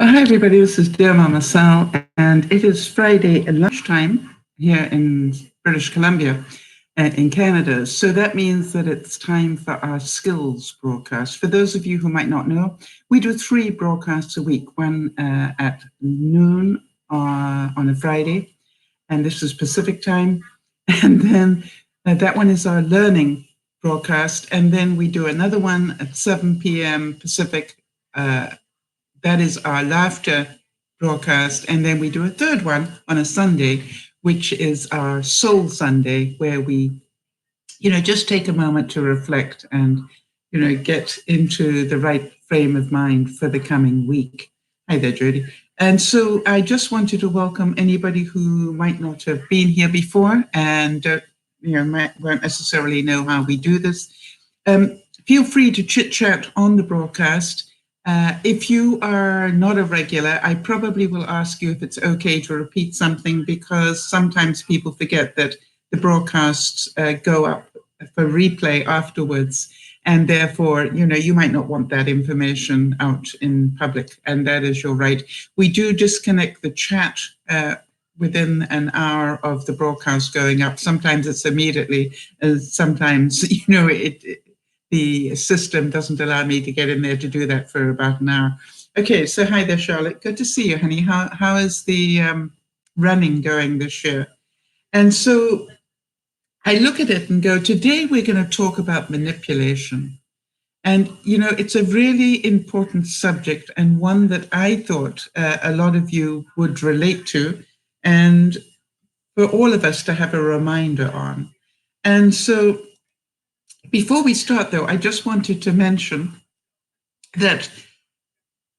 Hi, everybody. This is DearMamaSal, and it is Friday at lunchtime here in British Columbia, in Canada. So that means that it's time for our skills broadcast. For those of you who might not know, we do 3 broadcasts a week, one at noon on a Friday, and this is Pacific time. And then that one is our learning broadcast. And then we do another one at 7 p.m. Pacific. That is our laughter broadcast. And then we do a third one on a Sunday, which is our Soul Sunday, where we, just take a moment to reflect and, get into the right frame of mind for the coming week. Hi there, Jody. And so I just wanted to welcome anybody who might not have been here before and, won't necessarily know how we do this. Feel free to chit chat on the broadcast. If you are not a regular, I probably will ask you if it's okay to repeat something, because sometimes people forget that the broadcasts go up for replay afterwards. And therefore, you might not want that information out in public, and that is your right. We do disconnect the chat within an hour of the broadcast going up. Sometimes it's immediately, sometimes, the system doesn't allow me to get in there to do that for about an hour. Okay, so hi there, Charlotte. Good to see you, honey. How is the running going this year? And so I look at it and go, today we're going to talk about manipulation. And, it's a really important subject, and one that I thought a lot of you would relate to, and for all of us to have a reminder on. And so before we start, though, I just wanted to mention that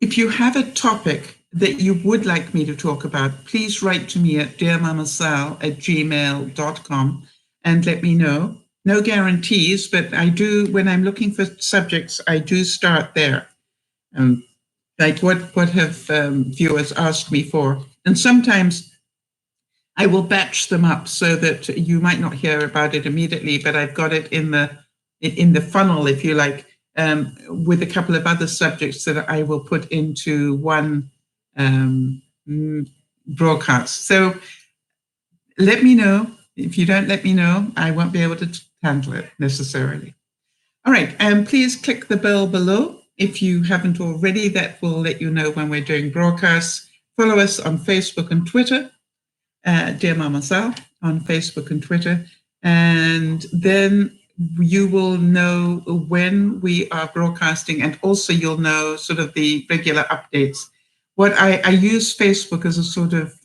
if you have a topic that you would like me to talk about, please write to me at dearmamasal@gmail.com and let me know. No guarantees, but I do, when I'm looking for subjects, I do start there. Like what have viewers asked me for? And sometimes I will batch them up so that you might not hear about it immediately, but I've got it in the funnel, if you like, with a couple of other subjects that I will put into one broadcast. So let me know. If you don't let me know, I won't be able to handle it necessarily. All right, and please click the bell below if you haven't already. That will let you know when we're doing broadcasts. Follow us on Facebook and Twitter, DearMamaSal on Facebook and Twitter, and then you will know when we are broadcasting, and also you'll know sort of the regular updates. What I use Facebook as a sort of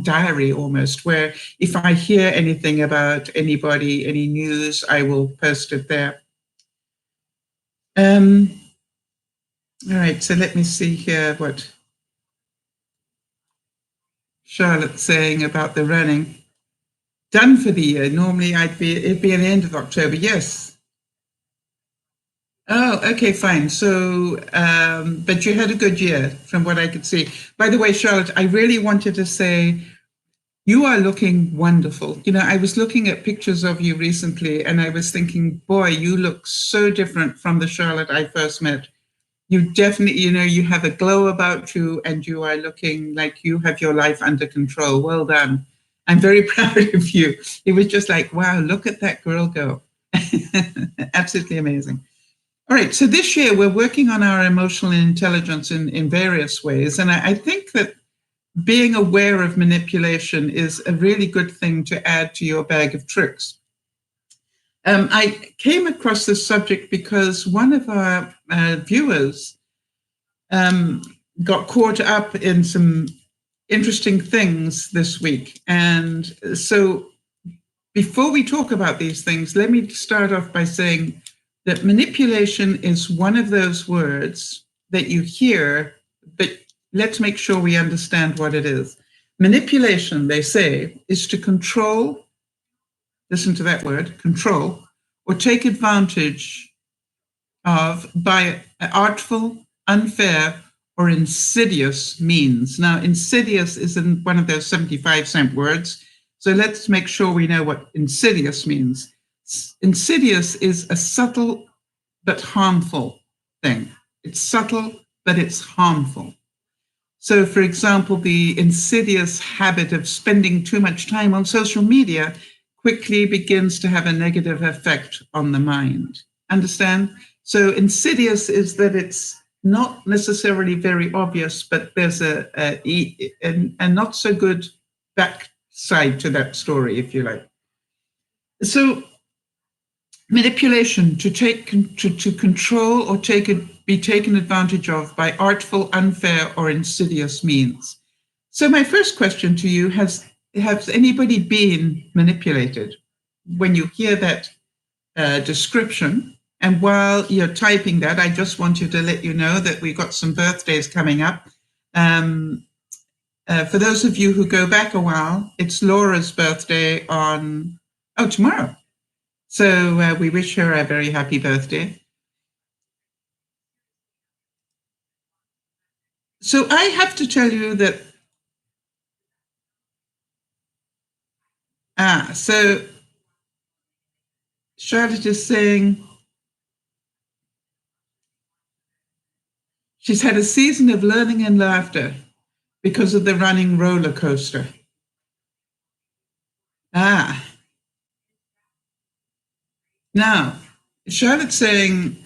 diary almost, where if I hear anything about anybody, any news, I will post it there. All right, so let me see here what Charlotte's saying about the running. Done for the year. Normally it'd be at the end of October. Yes. Oh, okay, fine. So, but you had a good year from what I could see. By the way, Charlotte, I really wanted to say you are looking wonderful. I was looking at pictures of you recently and I was thinking, boy, you look so different from the Charlotte I first met. You definitely, you have a glow about you and you are looking like you have your life under control. Well done. I'm very proud of you. It was just like, wow, look at that girl go. Absolutely amazing. All right, so this year we're working on our emotional intelligence in various ways. And I think that being aware of manipulation is a really good thing to add to your bag of tricks. I came across this subject because one of our viewers got caught up in some interesting things this week. And so before we talk about these things, let me start off by saying that manipulation is one of those words that you hear, but let's make sure we understand what it is. Manipulation, they say, is to control, listen to that word, control, or take advantage of by artful, unfair, or insidious means. Now, insidious is in one of those 75-cent words. So let's make sure we know what insidious means. Insidious is a subtle but harmful thing. It's subtle but it's harmful. So, for example, the insidious habit of spending too much time on social media quickly begins to have a negative effect on the mind. Understand? So, insidious is that it's not necessarily very obvious, but there's a not so good backside to that story, if you like. So, manipulation, to control or be taken advantage of by artful, unfair, or insidious means. So my first question to you, has anybody been manipulated? When you hear that description, and while you're typing that, I just wanted to let you know that we've got some birthdays coming up. For those of you who go back a while, it's Laura's birthday on tomorrow. So we wish her a very happy birthday. So I have to tell you that, so Charlotte is saying she's had a season of learning and laughter because of the running roller coaster. Now, Charlotte's saying,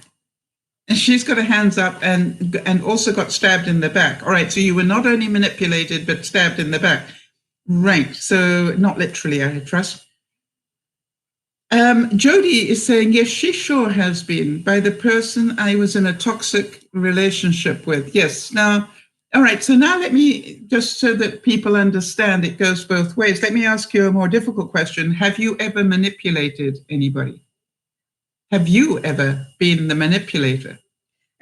and she's got her hands up and also got stabbed in the back. All right, so you were not only manipulated, but stabbed in the back. Right, so not literally, I trust. Jody is saying, yes, she sure has been, by the person I was in a toxic relationship with. Yes, now, all right, so now let me, just so that people understand it goes both ways, let me ask you a more difficult question. Have you ever manipulated anybody? Have you ever been the manipulator?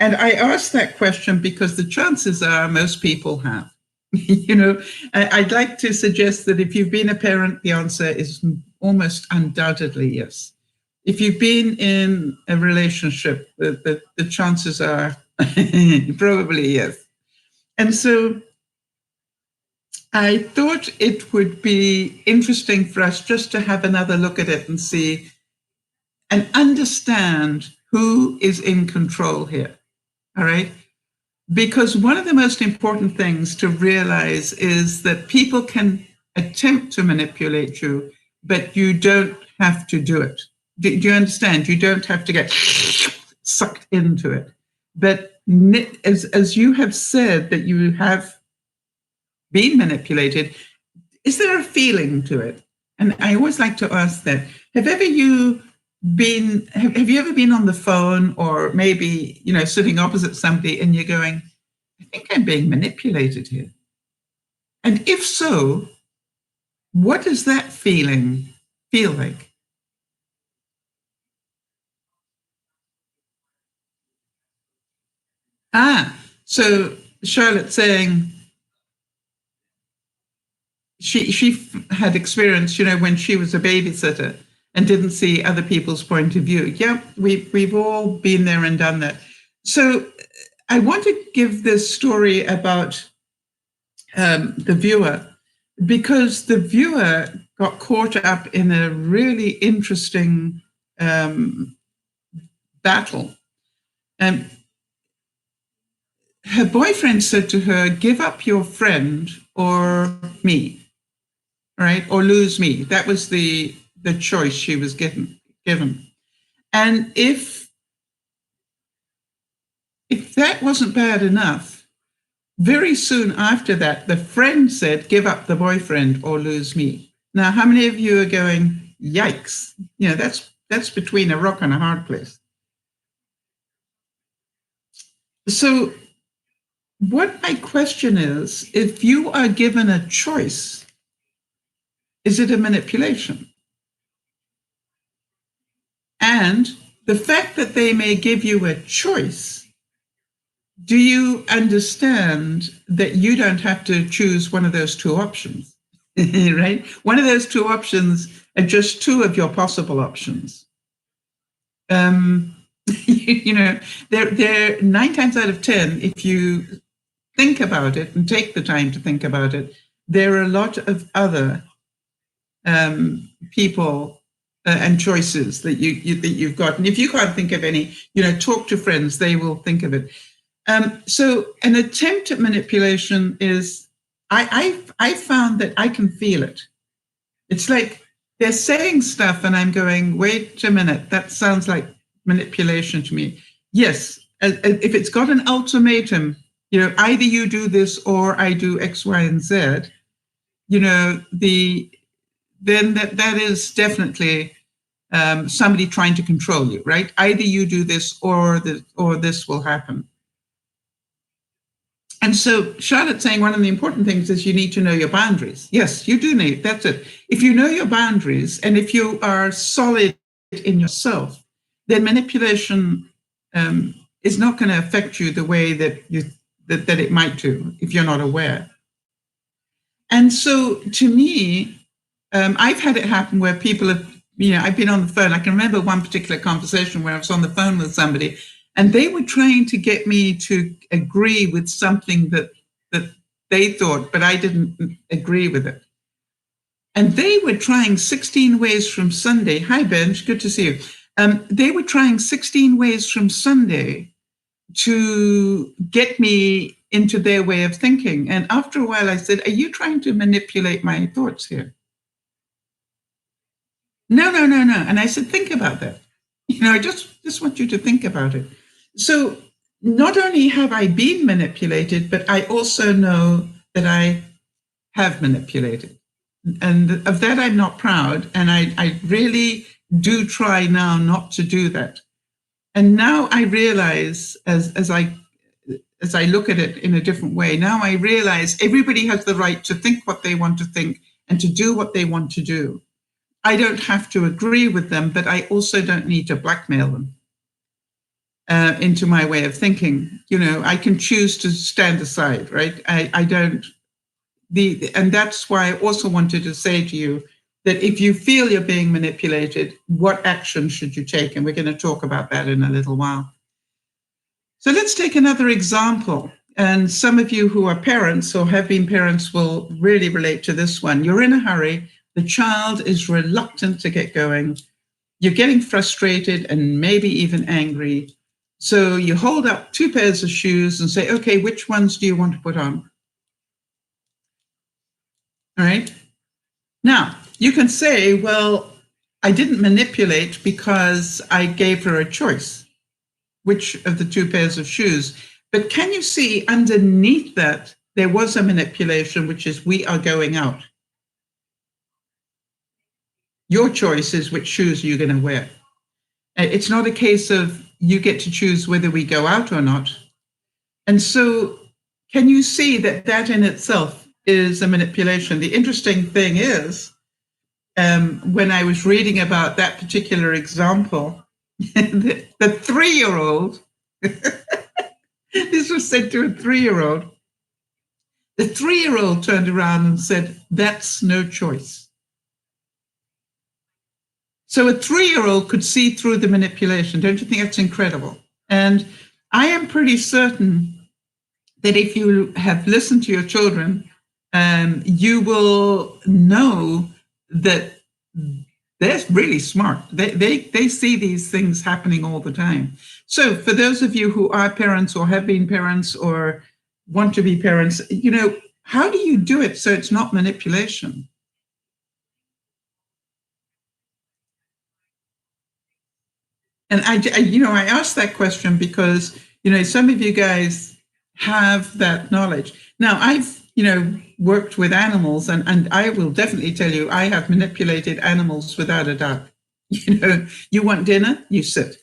And I ask that question because the chances are most people have. I'd like to suggest that if you've been a parent, the answer is almost undoubtedly yes. If you've been in a relationship, the chances are probably yes. And so I thought it would be interesting for us just to have another look at it and see and understand who is in control here. All right? Because one of the most important things to realize is that people can attempt to manipulate you, but you don't have to do it. Do you understand? You don't have to get sucked into it. But as you have said that you have been manipulated, is there a feeling to it? And I always like to ask that. Have you ever been on the phone or maybe, sitting opposite somebody and you're going, I think I'm being manipulated here? And if so, what does that feeling feel like? So Charlotte saying she had experience, when she was a babysitter and didn't see other people's point of view. Yeah, we've all been there and done that. So I want to give this story about the viewer, because the viewer got caught up in a really interesting battle. Her boyfriend said to her, give up your friend or me, right? Or lose me. That was the choice she was given. And if that wasn't bad enough, very soon after that, the friend said, give up the boyfriend or lose me. Now, how many of you are going, yikes? That's between a rock and a hard place. So what my question is, if you are given a choice, is it a manipulation? And the fact that they may give you a choice, do you understand that you don't have to choose one of those two options, right? One of those two options are just two of your possible options. They're 9 times out of 10, if you think about it and take the time to think about it, there are a lot of other people and choices that you've got. And if you can't think of any, talk to friends, they will think of it. So an attempt at manipulation is, I found that I can feel it. It's like they're saying stuff and I'm going, wait a minute, that sounds like manipulation to me. Yes, if it's got an ultimatum, either you do this or I do X, Y, and Z, then that is definitely somebody trying to control you, right? Either you do this or this will happen. And so Charlotte's saying one of the important things is you need to know your boundaries. Yes, you do need, that's it. If you know your boundaries and if you are solid in yourself, then manipulation is not going to affect you the way that it might do if you're not aware. And so to me, I've had it happen where people have, I've been on the phone. I can remember one particular conversation where I was on the phone with somebody and they were trying to get me to agree with something that they thought, but I didn't agree with it. And they were trying 16 ways from Sunday. Hi, Benj, good to see you. They were trying 16 ways from Sunday to get me into their way of thinking. And after a while, I said, are you trying to manipulate my thoughts here? No. And I said, think about that. I just want you to think about it. So not only have I been manipulated, but I also know that I have manipulated. And of that, I'm not proud. And I really do try now not to do that. And now I realize, as I look at it in a different way, now I realize everybody has the right to think what they want to think and to do what they want to do. I don't have to agree with them, but I also don't need to blackmail them into my way of thinking. I can choose to stand aside, right? I don't. And that's why I also wanted to say to you that if you feel you're being manipulated, what action should you take? And we're going to talk about that in a little while. So let's take another example. And some of you who are parents or have been parents will really relate to this one. You're in a hurry. The child is reluctant to get going. You're getting frustrated and maybe even angry. So you hold up 2 pairs of shoes and say, okay, which ones do you want to put on? All right. Now, you can say, well, I didn't manipulate because I gave her a choice, which of the 2 pairs of shoes. But can you see underneath that, there was a manipulation, which is we are going out. Your choice is which shoes you're going to wear. It's not a case of you get to choose whether we go out or not. And so can you see that in itself is a manipulation? The interesting thing is, when I was reading about that particular example, the 3-year-old, this was said to a 3-year-old, the 3-year-old turned around and said, that's no choice. So a 3-year-old could see through the manipulation. Don't you think that's incredible? And I am pretty certain that if you have listened to your children, you will know that they're really smart. They see these things happening all the time. So for those of you who are parents or have been parents or want to be parents, how do you do it so it's not manipulation? And I asked that question because, some of you guys have that knowledge. Now, I've, worked with animals, and I will definitely tell you, I have manipulated animals without a doubt. You want dinner, you sit.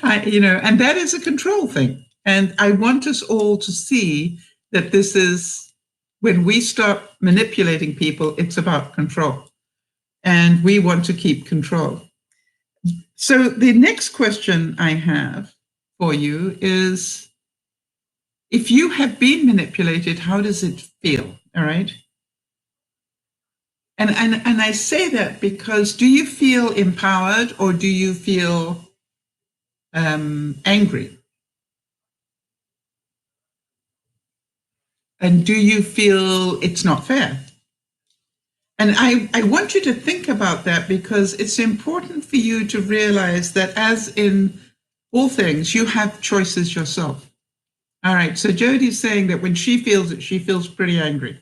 And that is a control thing. And I want us all to see that this is, when we start manipulating people, it's about control. And we want to keep control. So the next question I have for you is, if you have been manipulated, how does it feel? All right. And I say that because, do you feel empowered or do you feel angry? And do you feel it's not fair? And I want you to think about that, because it's important for you to realize that, as in all things, you have choices yourself. All right, so Jodi's saying that when she feels it, she feels pretty angry.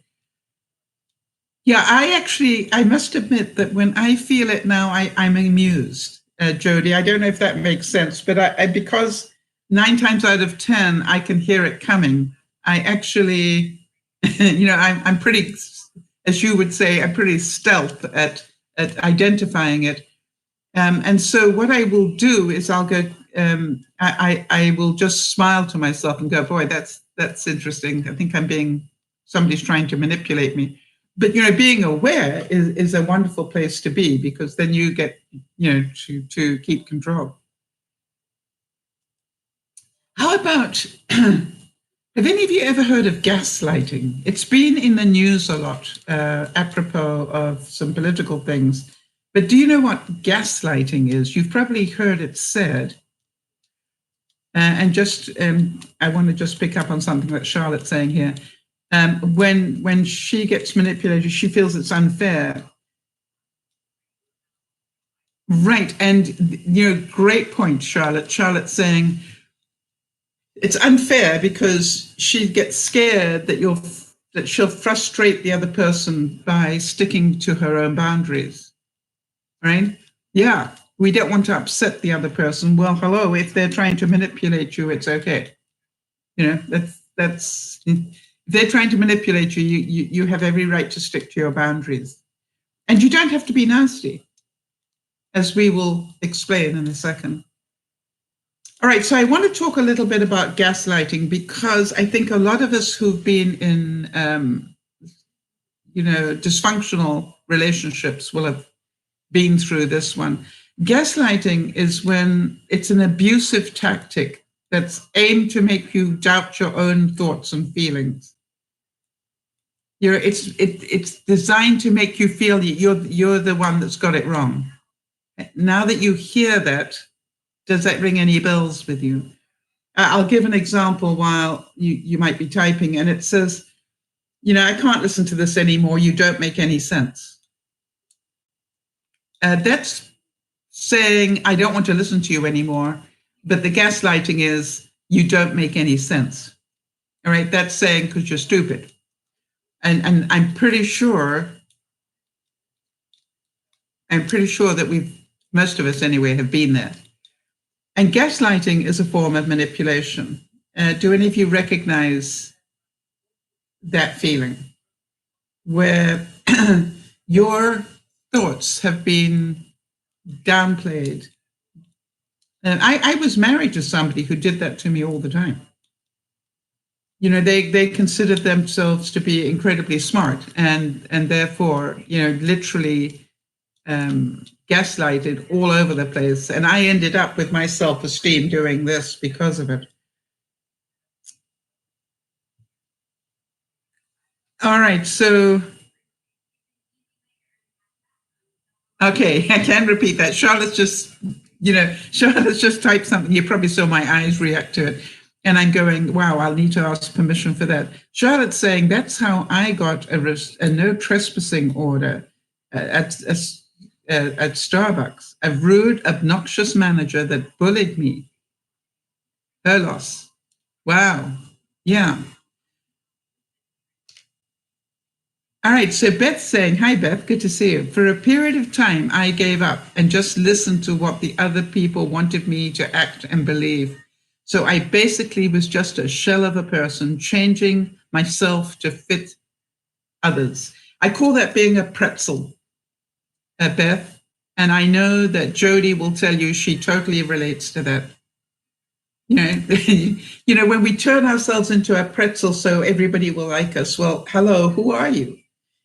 Yeah, I must admit that when I feel it now, I'm amused, Jodi. I don't know if that makes sense, but because 9 times out of 10, I can hear it coming. I actually, I'm pretty, as you would say, I'm pretty stealth at identifying it. And so what I will do is I'll go, I will just smile to myself and go, boy, that's interesting. I think somebody's trying to manipulate me. But, being aware is a wonderful place to be, because then you get, to keep control. How about, have any of you ever heard of gaslighting? It's been in the news a lot, apropos of some political things. But do you know what gaslighting is? You've probably heard it said. And just, I want to just pick up on something that Charlotte's saying here. When she gets manipulated, she feels it's unfair. Right. And, great point, Charlotte. Charlotte's saying it's unfair because she gets scared that she'll frustrate the other person by sticking to her own boundaries. Right? Yeah. We don't want to upset the other person. Well, hello, if they're trying to manipulate you, it's okay. That's if they're trying to manipulate you, you have every right to stick to your boundaries. And you don't have to be nasty, as we will explain in a second. All right, so I want to talk a little bit about gaslighting, because I think a lot of us who've been in, dysfunctional relationships will have been through this one. Gaslighting is when it's an abusive tactic that's aimed to make you doubt your own thoughts and feelings. It's designed to make you feel you're the one that's got it wrong. Now that you hear that, does that ring any bells with you? I'll give an example while you might be typing, and it says, I can't listen to this anymore. You don't make any sense. That's saying, I don't want to listen to you anymore, but the gaslighting is, you don't make any sense. All right, that's saying, because you're stupid. And I'm pretty sure that most of us anyway, have been there. And gaslighting is a form of manipulation. Do any of you recognize that feeling, where your thoughts have been downplayed? And I was married to somebody who did that to me all the time. They considered themselves to be incredibly smart, and therefore, literally gaslighted all over the place. And I ended up with my self-esteem doing this because of it. All right, so okay, I can repeat that. Charlotte's just typed something. You probably saw my eyes react to it. And I'm going, wow, I'll need to ask permission for that. Charlotte's saying, that's how I got a no trespassing order at Starbucks. A rude, obnoxious manager that bullied me. Her loss. Wow. Yeah. All right, so Beth's saying, hi, Beth, good to see you. For a period of time, I gave up and just listened to what the other people wanted me to act and believe. So I basically was just a shell of a person, changing myself to fit others. I call that being a pretzel, Beth. And I know that Jodi will tell you she totally relates to that. When we turn ourselves into a pretzel so everybody will like us, well, hello, who are you?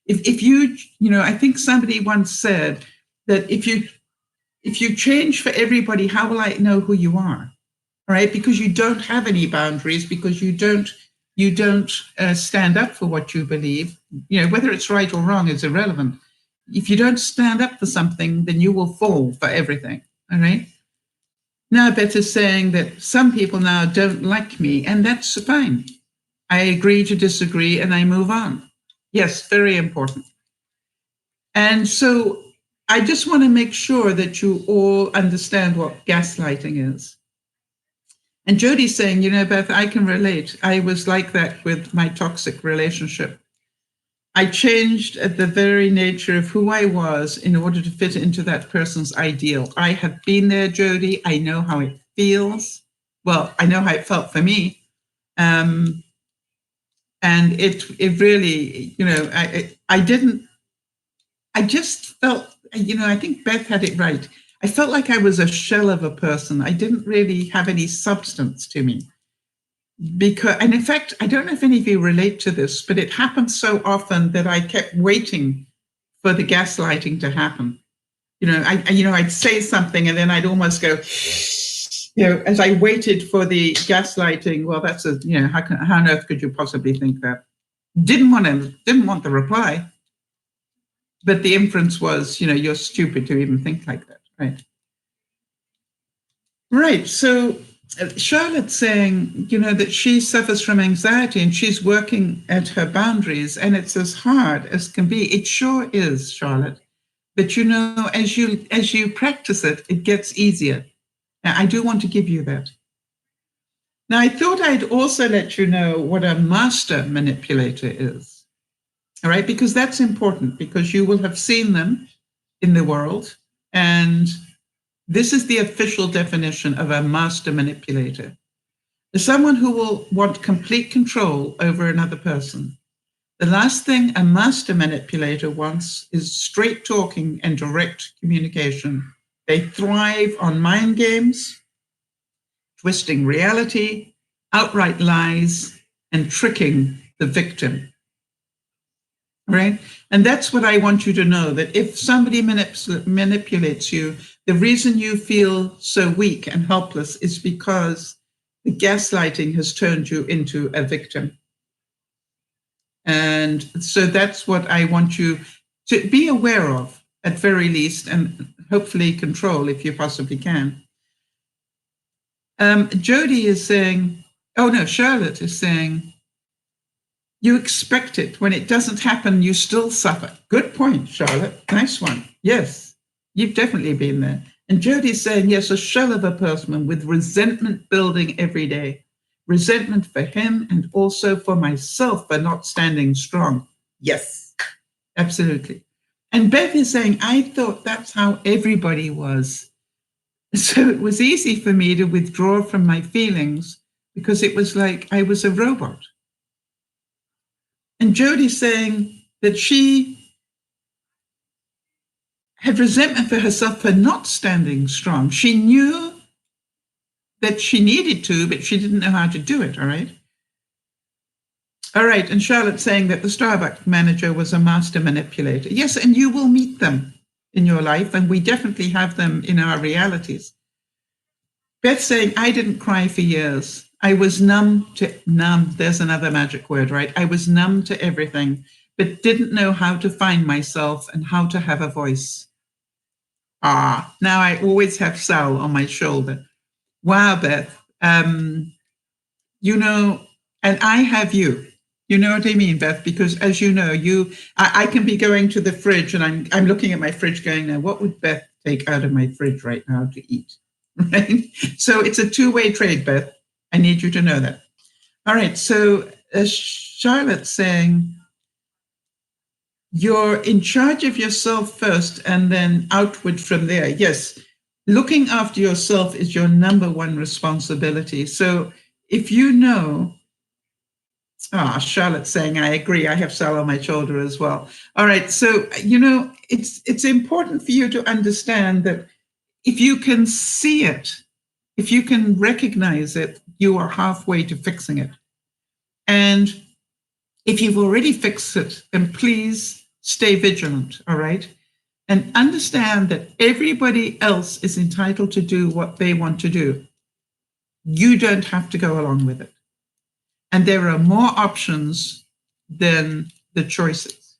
If you, I think somebody once said that if you change for everybody, how will I know who you are? All right, because you don't have any boundaries, because you don't stand up for what you believe. Whether it's right or wrong is irrelevant. If you don't stand up for something, then you will fall for everything. All right. Now, Beth is saying that some people now don't like me, and that's fine. I agree to disagree, and I move on. Yes, very important. And so I just want to make sure that you all understand what gaslighting is. And Jody's saying, you know, Beth, I can relate. I was like that with my toxic relationship. I changed at the very nature of who I was in order to fit into that person's ideal. I have been there, Jody. I know how it feels. Well, I know how it felt for me. And it really, you know, I just felt, you know, I think Beth had it right. I felt like I was a shell of a person. I didn't really have any substance to me. Because, and in fact, I don't know if any of you relate to this, but it happened so often that I kept waiting for the gaslighting to happen. You know, I'd say something and then I'd almost go, you know, as I waited for the gaslighting. Well, that's a, you know, how on earth could you possibly think that? Didn't want the reply, but the inference was, you know, you're stupid to even think like that, right? Right. So Charlotte's saying, you know, that she suffers from anxiety and she's working at her boundaries, and it's as hard as can be. It sure is, Charlotte. But you know, as you practice it, it gets easier. Now, I do want to give you that. Now, I thought I'd also let you know what a master manipulator is. All right, because that's important, because you will have seen them in the world, and this is the official definition of a master manipulator. Someone who will want complete control over another person. The last thing a master manipulator wants is straight talking and direct communication. They thrive on mind games, twisting reality, outright lies, and tricking the victim. Right? And that's what I want you to know, that if somebody manipulates you, the reason you feel so weak and helpless is because the gaslighting has turned you into a victim. And so that's what I want you to be aware of, at very least, and hopefully control if you possibly can. Jody is saying, oh no, Charlotte is saying, you expect it. When it doesn't happen, you still suffer. Good point, Charlotte. Nice one. Yes, you've definitely been there. And Jody's saying, yes, a shell of a person with resentment building every day. Resentment for him and also for myself for not standing strong. Yes, absolutely. And Beth is saying, I thought that's how everybody was. So it was easy for me to withdraw from my feelings because it was like I was a robot. And Jody's saying that she had resentment for herself for not standing strong. She knew that she needed to, but she didn't know how to do it, all right? All right, and Charlotte's saying that the Starbucks manager was a master manipulator. Yes, and you will meet them in your life, and we definitely have them in our realities. Beth saying, I didn't cry for years. I was numb, there's another magic word, right? I was numb to everything, but didn't know how to find myself and how to have a voice. Now I always have Sal on my shoulder. Wow, Beth. You know, and I have you. You know what I mean, Beth? Because as you know, I can be going to the fridge and I'm looking at my fridge going, now, what would Beth take out of my fridge right now to eat? Right? So it's a two-way trade, Beth. I need you to know that. All right. So Charlotte's saying, you're in charge of yourself first and then outward from there. Yes. Looking after yourself is your number one responsibility. So if you know, Charlotte's saying, I agree. I have Sal on my shoulder as well. All right. So, you know, it's important for you to understand that if you can see it, if you can recognize it, you are halfway to fixing it. And if you've already fixed it, then please stay vigilant, all right? And understand that everybody else is entitled to do what they want to do. You don't have to go along with it. And there are more options than the choices.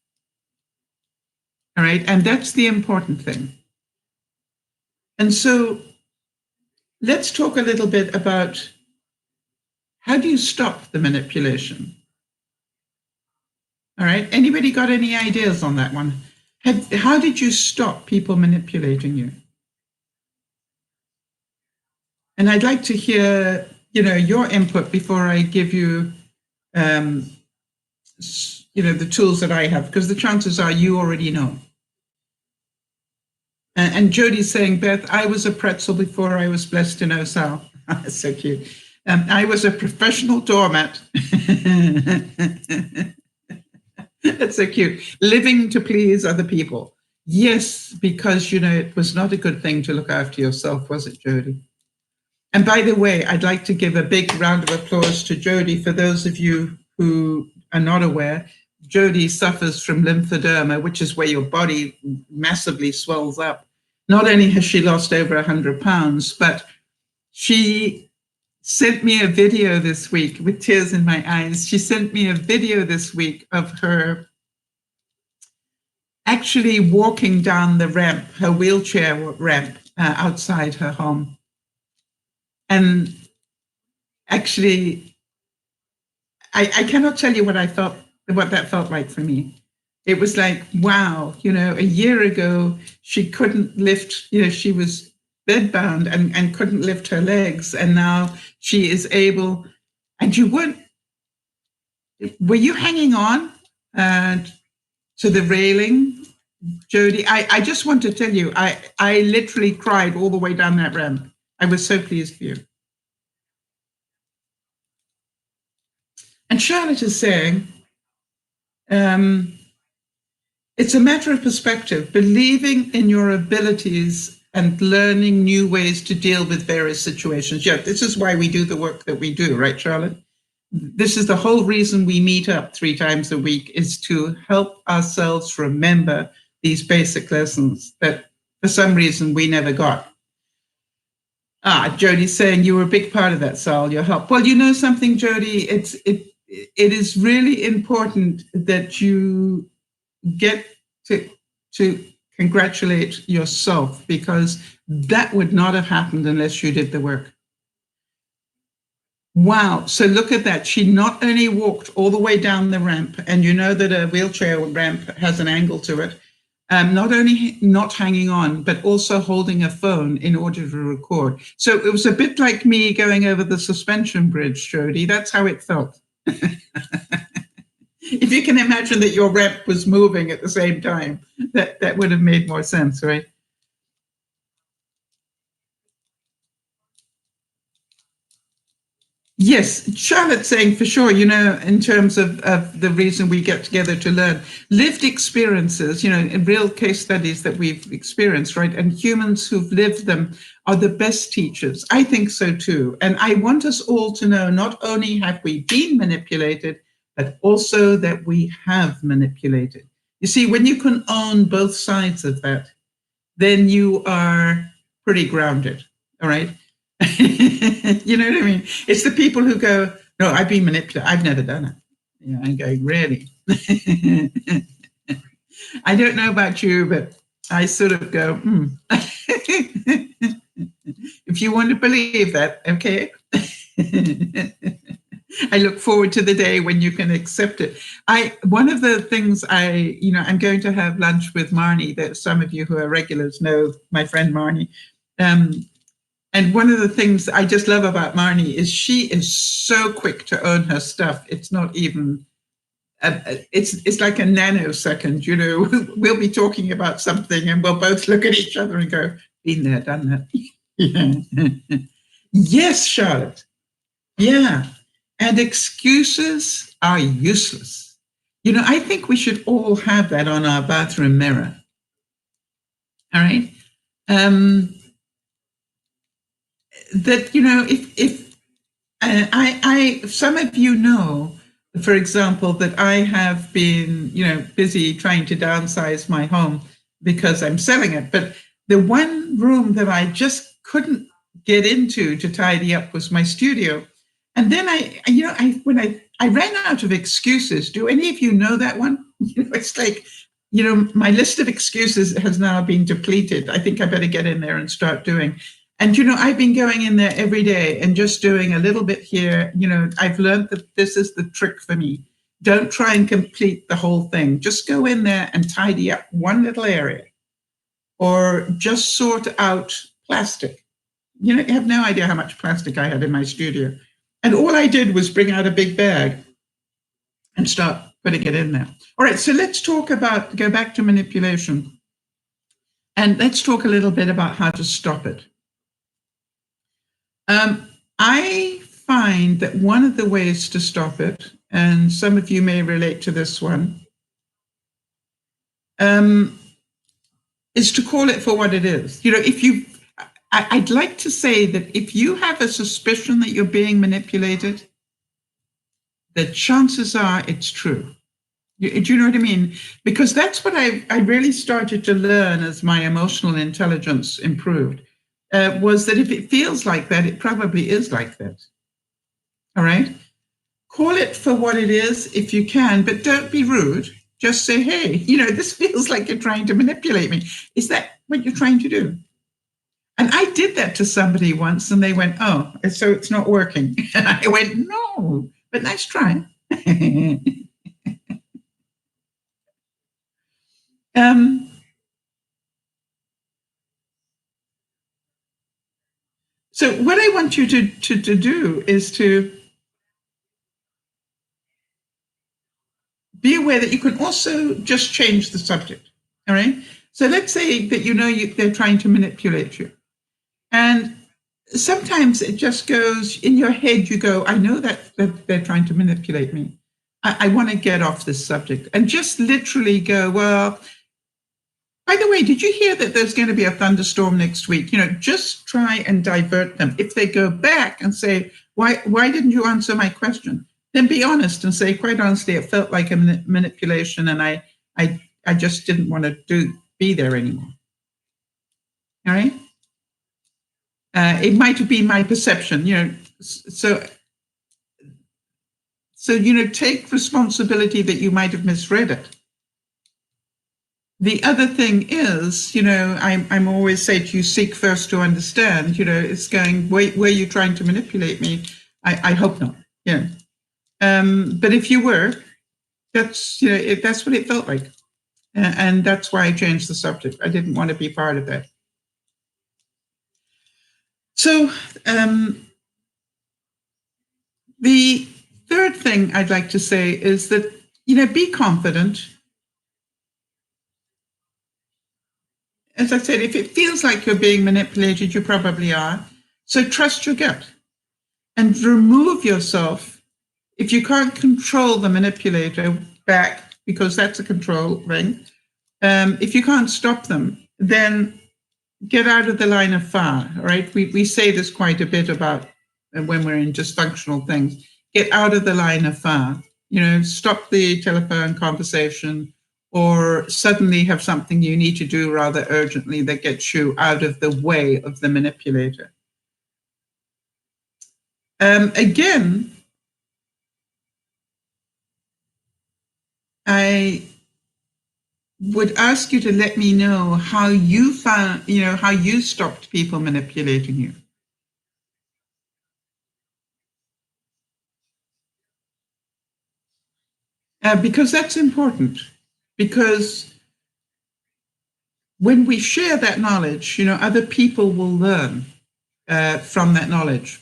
All right. And that's the important thing. And so let's talk a little bit about how do you stop the manipulation? All right. Anybody got any ideas on that one? How did you stop people manipulating you? And I'd like to hear your input before I give you, the tools that I have, because the chances are you already know. And Jody's saying, Beth, I was a pretzel before I was blessed to know Sal. That's so cute. I was a professional doormat. That's so cute. Living to please other people. Yes, because, it was not a good thing to look after yourself, was it, Jody? And by the way, I'd like to give a big round of applause to Jody. For those of you who are not aware, Jody suffers from lymphoderma, which is where your body massively swells up. Not only has she lost over 100 pounds, but she sent me a video this week with tears in my eyes. She sent me a video this week of her actually walking down the ramp, her wheelchair ramp outside her home. And actually, I cannot tell you what that felt like for me. It was like, wow, a year ago, she couldn't lift, she was bedbound and couldn't lift her legs. And now she is able, and were you hanging on to the railing, Jody? I just want to tell you, I literally cried all the way down that ramp. I was so pleased for you. And Charlotte is saying, it's a matter of perspective, believing in your abilities and learning new ways to deal with various situations. Yeah, this is why we do the work that we do, right, Charlotte? This is the whole reason we meet up 3 times a week, is to help ourselves remember these basic lessons that for some reason we never got. Jody's saying you were a big part of that, Sal, your help. Well, you know something, Jody, it is really important that you get to congratulate yourself, because that would not have happened unless you did the work. Wow. So look at that. She not only walked all the way down the ramp, and you know that a wheelchair ramp has an angle to it, not only not hanging on, but also holding a phone in order to record. So it was a bit like me going over the suspension bridge, Jody. That's how it felt. If you can imagine that your ramp was moving at the same time, that would have made more sense, right? Yes, Charlotte's saying for sure, in terms of the reason we get together to learn, lived experiences, in real case studies that we've experienced, right? And humans who've lived them are the best teachers. I think so too. And I want us all to know, not only have we been manipulated, but also that we have manipulated. You see, when you can own both sides of that, then you are pretty grounded, all right? You know what I mean? It's the people who go, no, I've been manipulated. I've never done it. I'm going, really? I don't know about you, but I sort of go, If you want to believe that, okay. I look forward to the day when you can accept it. One of the things I'm going to have lunch with Marnie, that some of you who are regulars know, my friend Marnie. And one of the things I just love about Marnie is she is so quick to own her stuff. It's not even, it's like a nanosecond, we'll be talking about something and we'll both look at each other and go, been there, done that. Yes, Charlotte. Yeah. And excuses are useless. I think we should all have that on our bathroom mirror. All right. That, if some of you know, for example, that I have been, busy trying to downsize my home because I'm selling it. But the one room that I just couldn't get into to tidy up was my studio. And then when I ran out of excuses. Do any of you know that one? It's like, my list of excuses has now been depleted. I think I better get in there and start doing. And, I've been going in there every day and just doing a little bit here. I've learned that this is the trick for me. Don't try and complete the whole thing. Just go in there and tidy up one little area, or just sort out plastic. You have no idea how much plastic I had in my studio. And all I did was bring out a big bag and start putting it in there. All right, so let's go back to manipulation. And let's talk a little bit about how to stop it. I find that one of the ways to stop it, and some of you may relate to this one, is to call it for what it is. I'd like to say that if you have a suspicion that you're being manipulated, the chances are it's true. Do you know what I mean? Because that's what I really started to learn as my emotional intelligence improved, was that if it feels like that, it probably is like that. All right? Call it for what it is if you can, but don't be rude. Just say, hey, this feels like you're trying to manipulate me. Is that what you're trying to do? And I did that to somebody once and they went, oh, so it's not working. And I went, no, but nice try. So what I want you to do is to be aware that you can also just change the subject. All right. So let's say that they're trying to manipulate you. And sometimes it just goes in your head, you go, I know that they're trying to manipulate me. I want to get off this subject, and just literally go, well, by the way, did you hear that there's going to be a thunderstorm next week? Just try and divert them. If they go back and say, why didn't you answer my question? Then be honest and say, quite honestly, it felt like a manipulation, and I just didn't want to be there anymore. All right? It might have been my perception, so take responsibility that you might have misread it. The other thing is, I'm always say to you, seek first to understand. It's going, were you trying to manipulate me? I hope not. Yeah. But if you were, that's what it felt like, and that's why I changed the subject. I didn't want to be part of that. So the third thing I'd like to say is that be confident. As I said, if it feels like you're being manipulated, you probably are. So trust your gut and remove yourself. If you can't control the manipulator back, because that's a control ring, if you can't stop them, then get out of the line of fire, right? We say this quite a bit about when we're in dysfunctional things. Get out of the line of fire. Stop the telephone conversation, or suddenly have something you need to do rather urgently that gets you out of the way of the manipulator. Again, I would ask you to let me know how you found, how you stopped people manipulating you. Because that's important. Because when we share that knowledge, other people will learn from that knowledge.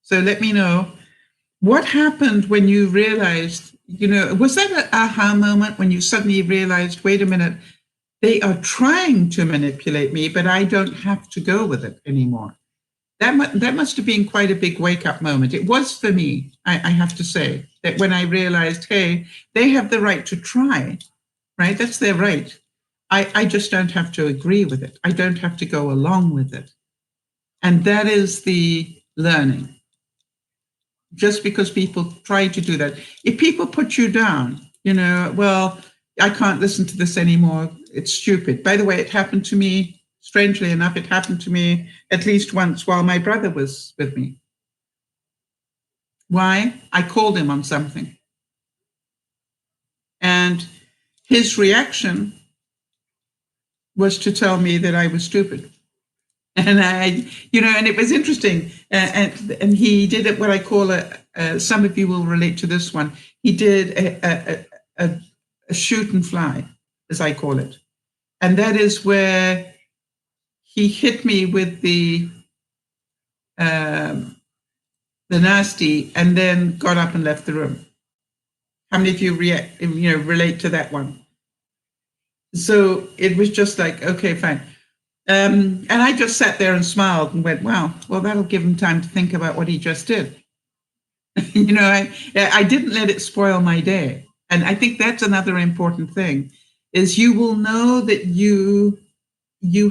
So let me know what happened when you realized, was that an aha moment when you suddenly realized, wait a minute, they are trying to manipulate me, but I don't have to go with it anymore. That must have been quite a big wake-up moment. It was for me, I have to say, that when I realized, hey, they have the right to try, right? That's their right. I just don't have to agree with it. I don't have to go along with it. And that is the learning. Just because people try to do that. If people put you down, well, I can't listen to this anymore. It's stupid. By the way, it happened to me, strangely enough, it happened to me at least once while my brother was with me. Why? I called him on something. And his reaction was to tell me that I was stupid. And and it was interesting. And he did it, what I call some of you will relate to this one. He did a shoot and fly, as I call it. And that is where he hit me with the the nasty, and then got up and left the room. How many of you relate to that one? So it was just like, okay, fine. And I just sat there and smiled and went, wow, well, that'll give him time to think about what he just did. I didn't let it spoil my day. And I think that's another important thing, is you will know that you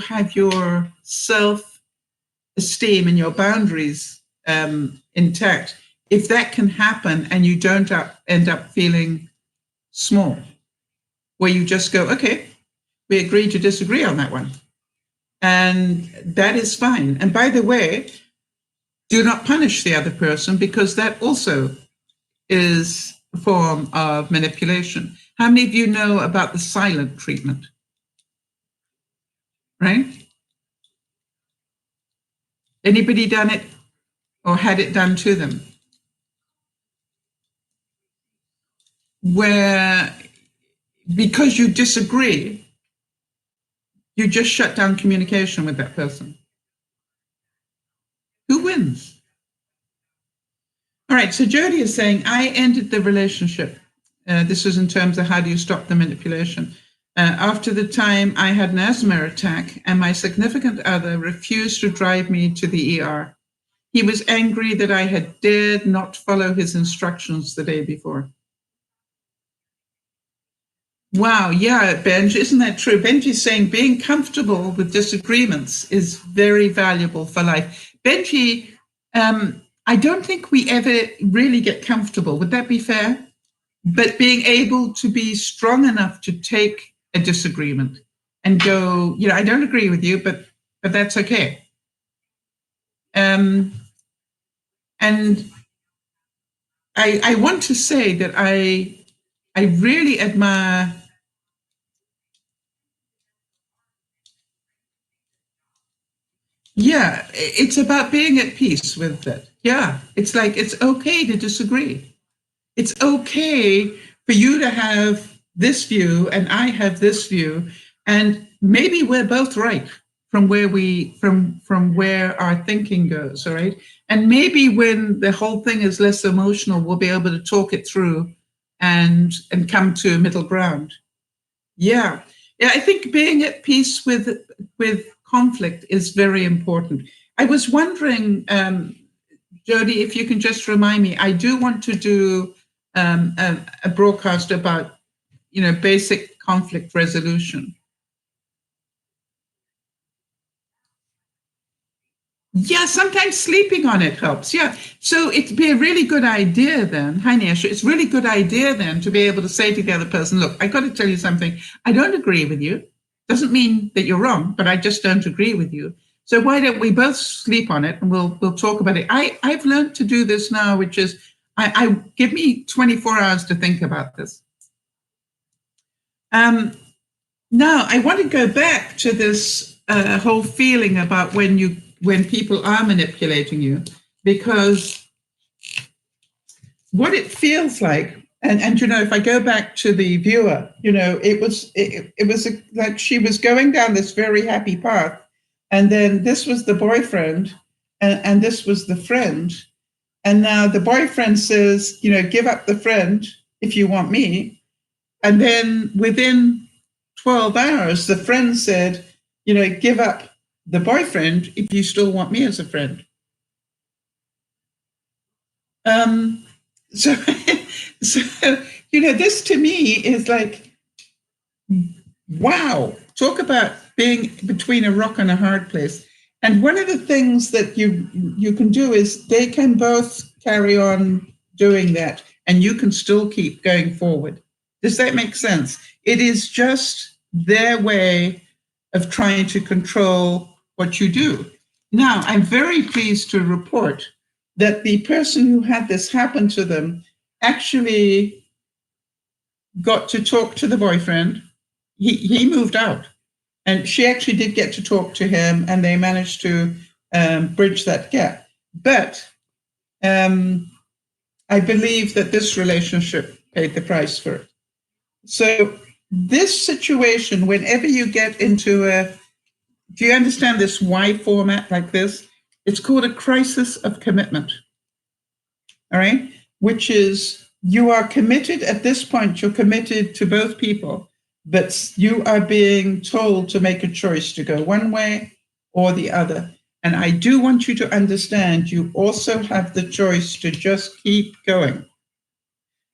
have your self-esteem and your boundaries intact if that can happen and you don't end up feeling small, where you just go, okay, we agree to disagree on that one. And that is fine. And by the way, do not punish the other person, because that also is a form of manipulation. How many of you know about the silent treatment? Right? Anybody done it or had it done to them? Where, because you disagree, you just shut down communication with that person. Who wins? All right, so Jody is saying, I ended the relationship. This is in terms of how do you stop the manipulation. After the time I had an asthma attack and my significant other refused to drive me to the ER. He was angry that I had dared not follow his instructions the day before. Wow, yeah, Benji, isn't that true? Benji's saying being comfortable with disagreements is very valuable for life. Benji, I don't think we ever really get comfortable. Would that be fair? But being able to be strong enough to take a disagreement and go, I don't agree with you, but that's okay. And I want to say that I really admire it's about being at peace with it. Yeah, it's like, it's okay to disagree. It's okay for you to have this view and I have this view, and maybe we're both right from where from where our thinking goes, all right? And maybe when the whole thing is less emotional, we'll be able to talk it through and come to a middle ground. Yeah, I think being at peace with conflict is very important. I was wondering, Jody, if you can just remind me, I do want to do a broadcast about, basic conflict resolution. Yeah, sometimes sleeping on it helps. Yeah. So it'd be a really good idea then. Hi, Nesha. It's a really good idea then to be able to say to the other person, look, I got to tell you something. I don't agree with you. Doesn't mean that you're wrong, but I just don't agree with you. So why don't we both sleep on it and we'll talk about it. I've learned to do this now, which is I give me 24 hours to think about this. Now I want to go back to this whole feeling about when people are manipulating you, because what it feels like, and if I go back to the viewer, it was like she was going down this very happy path, and then this was the boyfriend, and this was the friend, and now the boyfriend says, give up the friend if you want me, and then within 12 hours, the friend said, give up the boyfriend if you still want me as a friend. So this to me is like, wow, talk about being between a rock and a hard place. And one of the things that you can do is they can both carry on doing that and you can still keep going forward. Does that make sense? It is just their way of trying to control what you do. Now, I'm very pleased to report that the person who had this happen to them actually got to talk to the boyfriend. He moved out, and she actually did get to talk to him, and they managed to bridge that gap. But I believe that this relationship paid the price for it. So this situation, whenever you get into do you understand this Y format like this? It's called a crisis of commitment. All right? Which is you are committed at this point, you're committed to both people, but you are being told to make a choice to go one way or the other. And I do want you to understand you also have the choice to just keep going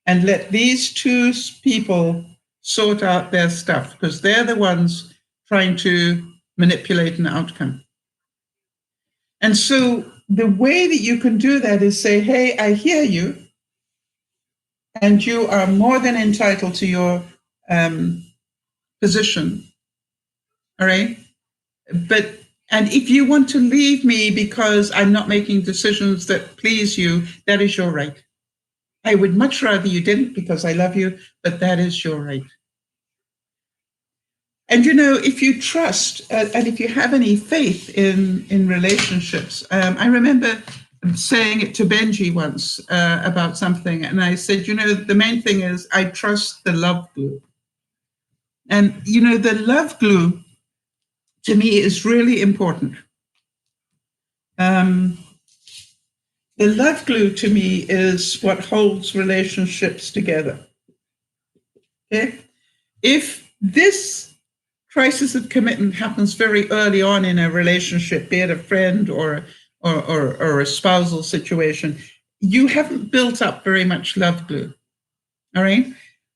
and let these two people sort out their stuff, because they're the ones trying to manipulate an outcome. And so the way that you can do that is say, hey, I hear you, and you are more than entitled to your position. All right. And if you want to leave me because I'm not making decisions that please you, that is your right. I would much rather you didn't because I love you, but that is your right. And, if you trust and if you have any faith in relationships, I remember saying it to Benji once about something. And I said, the main thing is I trust the love glue. And, the love glue to me is really important. The love glue to me is what holds relationships together. Okay? If this crisis of commitment happens very early on in a relationship, be it a friend or a spousal situation, you haven't built up very much love glue. All right?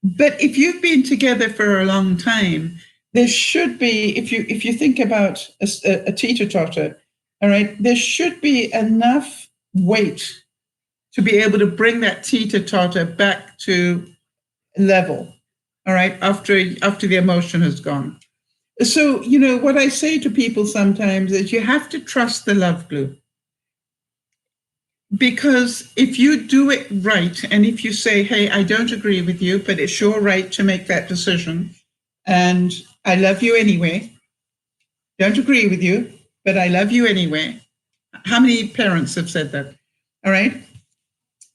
But if you've been together for a long time, there should be, if you think about a teeter-totter, all right, there should be enough weight to be able to bring that teeter-totter back to level, all right, after the emotion has gone. So, what I say to people sometimes is you have to trust the love glue. Because if you do it right, and if you say, hey, I don't agree with you, but it's your right to make that decision, and I love you anyway, don't agree with you, but I love you anyway. How many parents have said that? All right.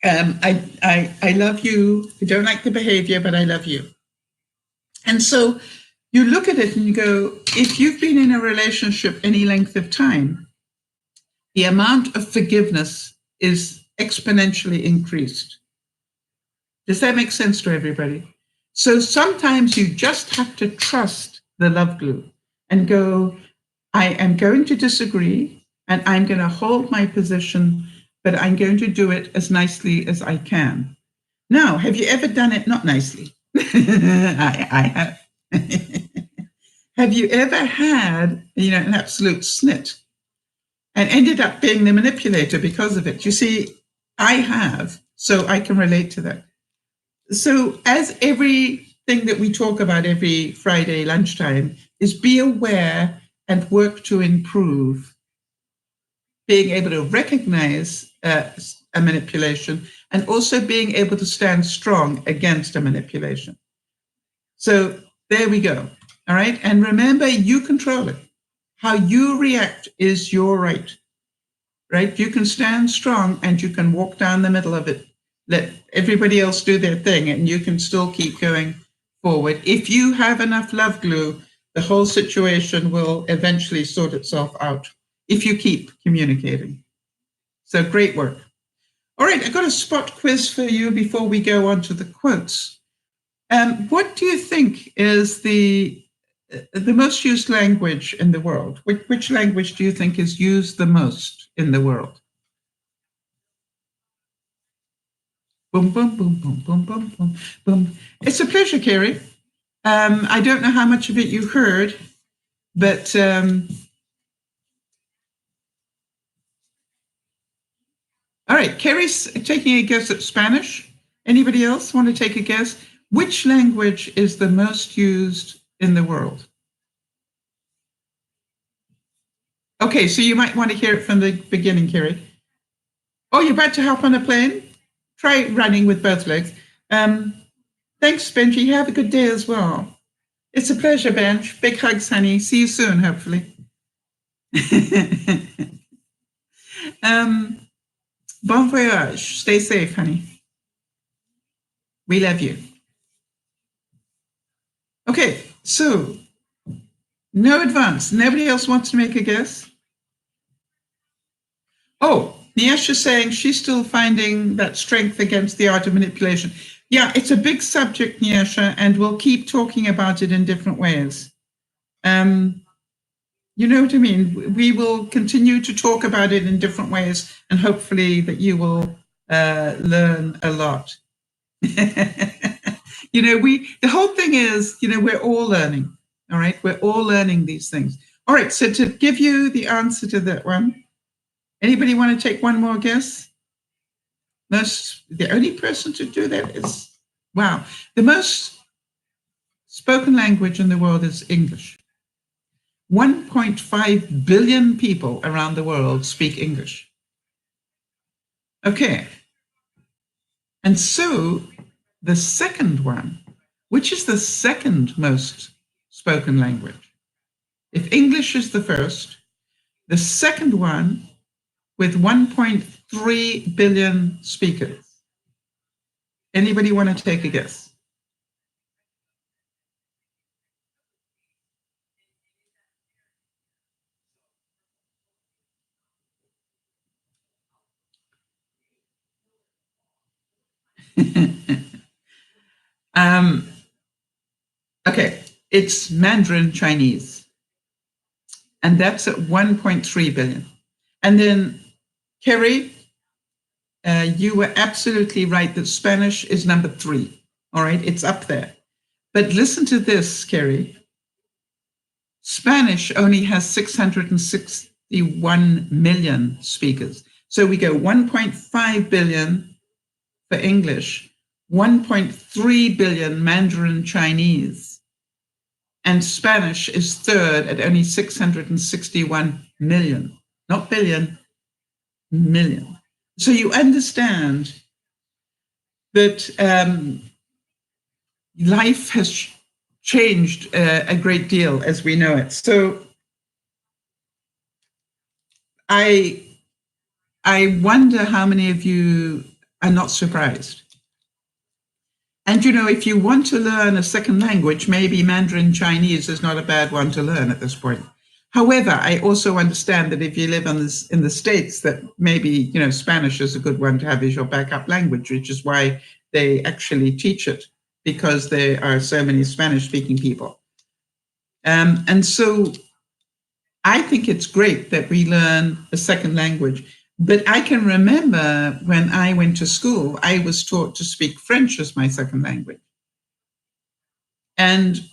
I love you. I don't like the behavior, but I love you. And so you look at it and you go, if you've been in a relationship any length of time, the amount of forgiveness is exponentially increased. Does that make sense to everybody? So sometimes you just have to trust the love glue and go, I am going to disagree and I'm going to hold my position, but I'm going to do it as nicely as I can. Now, have you ever done it not nicely? I have. Have you ever had, an absolute snit and ended up being the manipulator because of it? You see, I have, so I can relate to that. So as everything that we talk about every Friday lunchtime is be aware and work to improve, being able to recognize a manipulation and also being able to stand strong against a manipulation. So there we go. All right. And remember, you control it. How you react is your right. Right. You can stand strong and you can walk down the middle of it. Let everybody else do their thing and you can still keep going forward. If you have enough love glue, the whole situation will eventually sort itself out if you keep communicating. So great work. All right, I got a spot quiz for you before we go on to the quotes. What do you think is the most used language in the world? Which language do you think is used the most in the world? Boom, boom, boom, boom, boom, boom, boom, boom. It's a pleasure, Kerry. I don't know how much of it you heard, but all right, Kerry's taking a guess at Spanish. Anybody else want to take a guess? Which language is the most used in the world? Okay, so you might want to hear it from the beginning, Kerry. Oh, you're about to hop on a plane? Try running with both legs. Thanks, Benji. Have a good day as well. It's a pleasure, Benj. Big hugs, honey. See you soon, hopefully. Bon voyage. Stay safe, honey. We love you. Okay, so no advance. Nobody else wants to make a guess? Oh, Niesha's saying she's still finding that strength against the art of manipulation. Yeah, it's a big subject, Niesha, and we'll keep talking about it in different ways. You know what I mean? We will continue to talk about it in different ways, and hopefully that you will learn a lot. You know, the whole thing is, you know, we're all learning. All right, we're all learning these things. All right, so to give you the answer to that one, anybody want to take one more guess? The only person to do that is, wow, the most spoken language in the world is English. 1.5 billion people around the world speak English. Okay. And so the second one, which is the second most spoken language? If English is the first, the second one with 1.3 billion speakers. Anybody want to take a guess? Okay, it's Mandarin Chinese. And that's at 1.3 billion. And then, Kerry, you were absolutely right that Spanish is number 3. All right, it's up there. But listen to this, Kerry. Spanish only has 661 million speakers. So we go 1.5 billion for English, 1.3 billion Mandarin Chinese, and Spanish is third at only 661 million, not billion, million. So you understand that life has changed a great deal as we know it. So I wonder how many of you are not surprised. And, you know, if you want to learn a second language, maybe Mandarin Chinese is not a bad one to learn at this point. However, I also understand that if you live in the States, that maybe, you know, Spanish is a good one to have as your backup language, which is why they actually teach it, because there are so many Spanish-speaking people. And so I think it's great that we learn a second language. But I can remember when I went to school, I was taught to speak French as my second language. And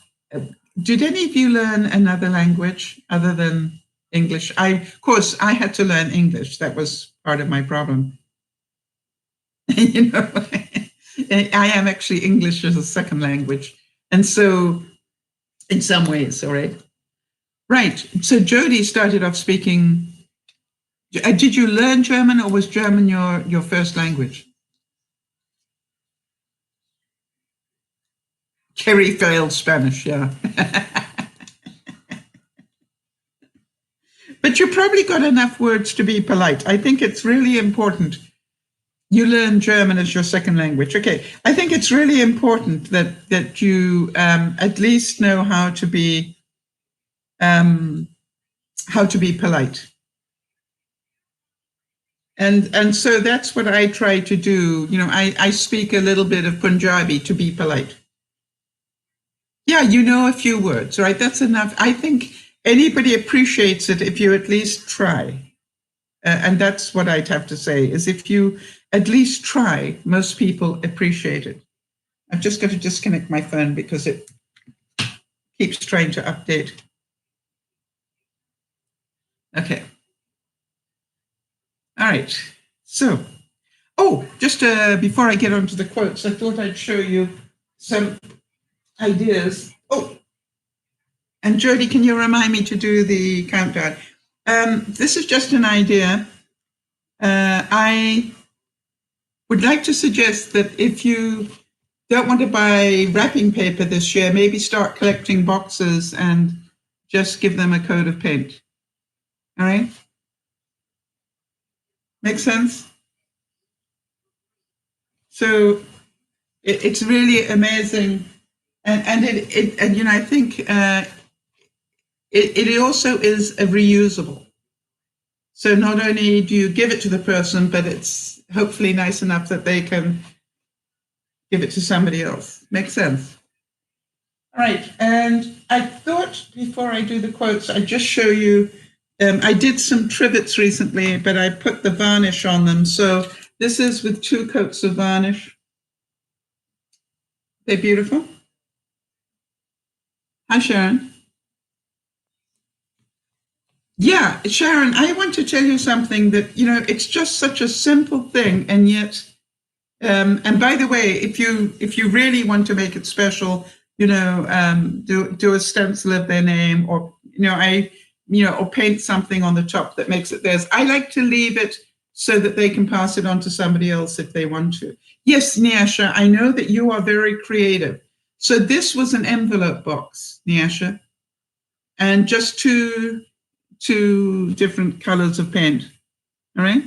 did any of you learn another language other than English? Of course, I had to learn English. That was part of my problem. You know, I am actually English as a second language. And so in some ways, all right. Right. So Jody started off speaking. Did you learn German, or was German your first language? Kerry failed Spanish, yeah. But you probably got enough words to be polite. I think it's really important you learn German as your second language. Okay, I think it's really important that you at least know how to be polite. And so that's what I try to do. You know, I speak a little bit of Punjabi to be polite. Yeah, you know a few words, right? That's enough. I think anybody appreciates it if you at least try. And that's what I'd have to say, is if you at least try, most people appreciate it. I've just got to disconnect my phone because it keeps trying to update. Okay. All right. So, just before I get onto the quotes, I thought I'd show you some ideas. And Jody, can you remind me to do the countdown? This is just an idea. I would like to suggest that if you don't want to buy wrapping paper this year, maybe start collecting boxes and just give them a coat of paint. All right? Make sense? So it's really amazing. And you know, I think it also is a reusable. So not only do you give it to the person, but it's hopefully nice enough that they can give it to somebody else. Makes sense? All right, and I thought before I do the quotes, I'd just show you, I did some trivets recently, but I put the varnish on them. So this is with 2 coats of varnish. They're beautiful. Hi, Sharon. Yeah, Sharon, I want to tell you something that, you know, it's just such a simple thing, and yet, and by the way, if you really want to make it special, you know, do a stencil of their name, or, or paint something on the top that makes it theirs. I like to leave it so that they can pass it on to somebody else if they want to. Yes, Nyasha, I know that you are very creative. So this was an envelope box, Nyasha, and just two different colors of paint. All right.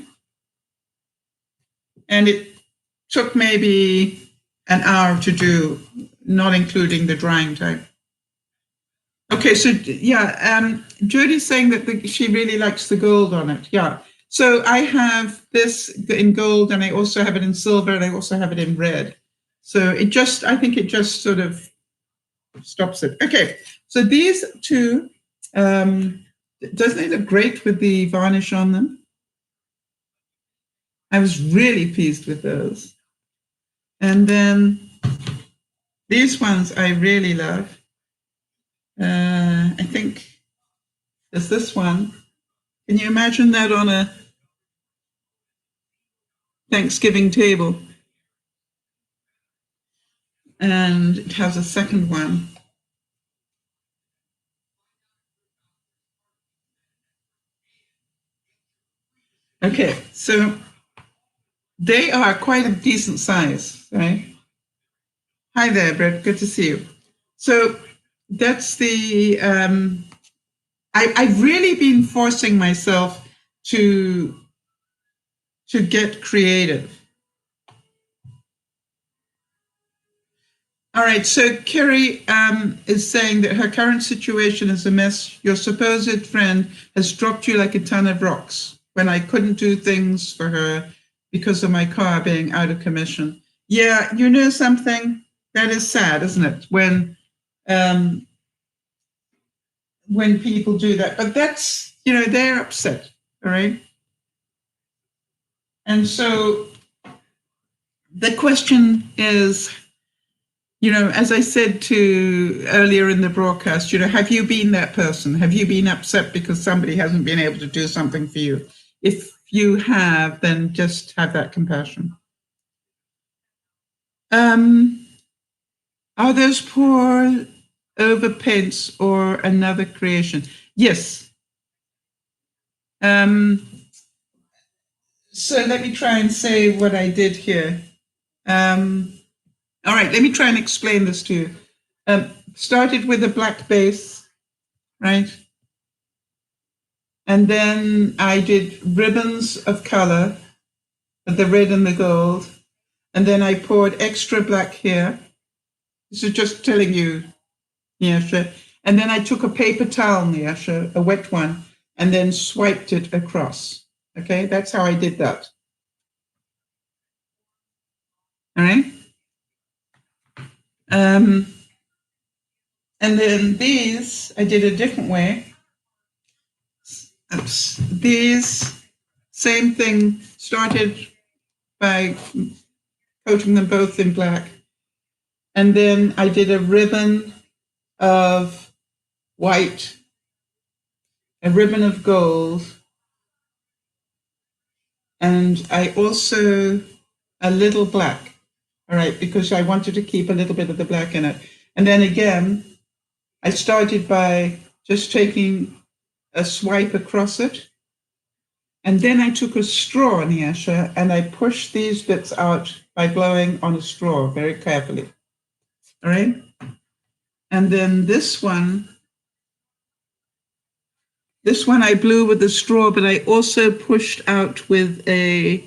And it took maybe an hour to do, not including the drying time. Okay, so yeah, Jody's saying that she really likes the gold on it. Yeah. So I have this in gold, and I also have it in silver, and I also have it in red. So I think it just sort of stops it. Okay, so these 2, doesn't it look great with the varnish on them? I was really pleased with those. And then these ones I really love. I think there's this one. Can you imagine that on a Thanksgiving table? And it has a second one. Okay, so they are quite a decent size, right? Hi there, Brett. Good to see you. So that's the, I've really been forcing myself to get creative. All right, so Kerry is saying that her current situation is a mess. Your supposed friend has dropped you like a ton of rocks when I couldn't do things for her because of my car being out of commission. Yeah, you know something? That is sad, isn't it? When people do that. But that's, they're upset, all right? And so the question is, as I said earlier in the broadcast, have you been that person? Have you been upset because somebody hasn't been able to do something for you? If you have, then just have that compassion. Are those poor overpaints or another creation? Yes. So let me try and say what I did here. All right, let me try and explain this to you. Started with a black base, right? And then I did ribbons of color, the red and the gold. And then I poured extra black here. This is just telling you, Nyasha. And then I took a paper towel, Nyasha, a wet one, and then swiped it across. Okay, that's how I did that. All right. And then these, I did a different way. These, same thing, started by coating them both in black. And then I did a ribbon of white, a ribbon of gold, and I also a little black, all right, because I wanted to keep a little bit of the black in it. And then again, I started by just taking a swipe across it. And then I took a straw, Nyasha, and I pushed these bits out by blowing on a straw very carefully. All right. And then this one I blew with the straw, but I also pushed out with a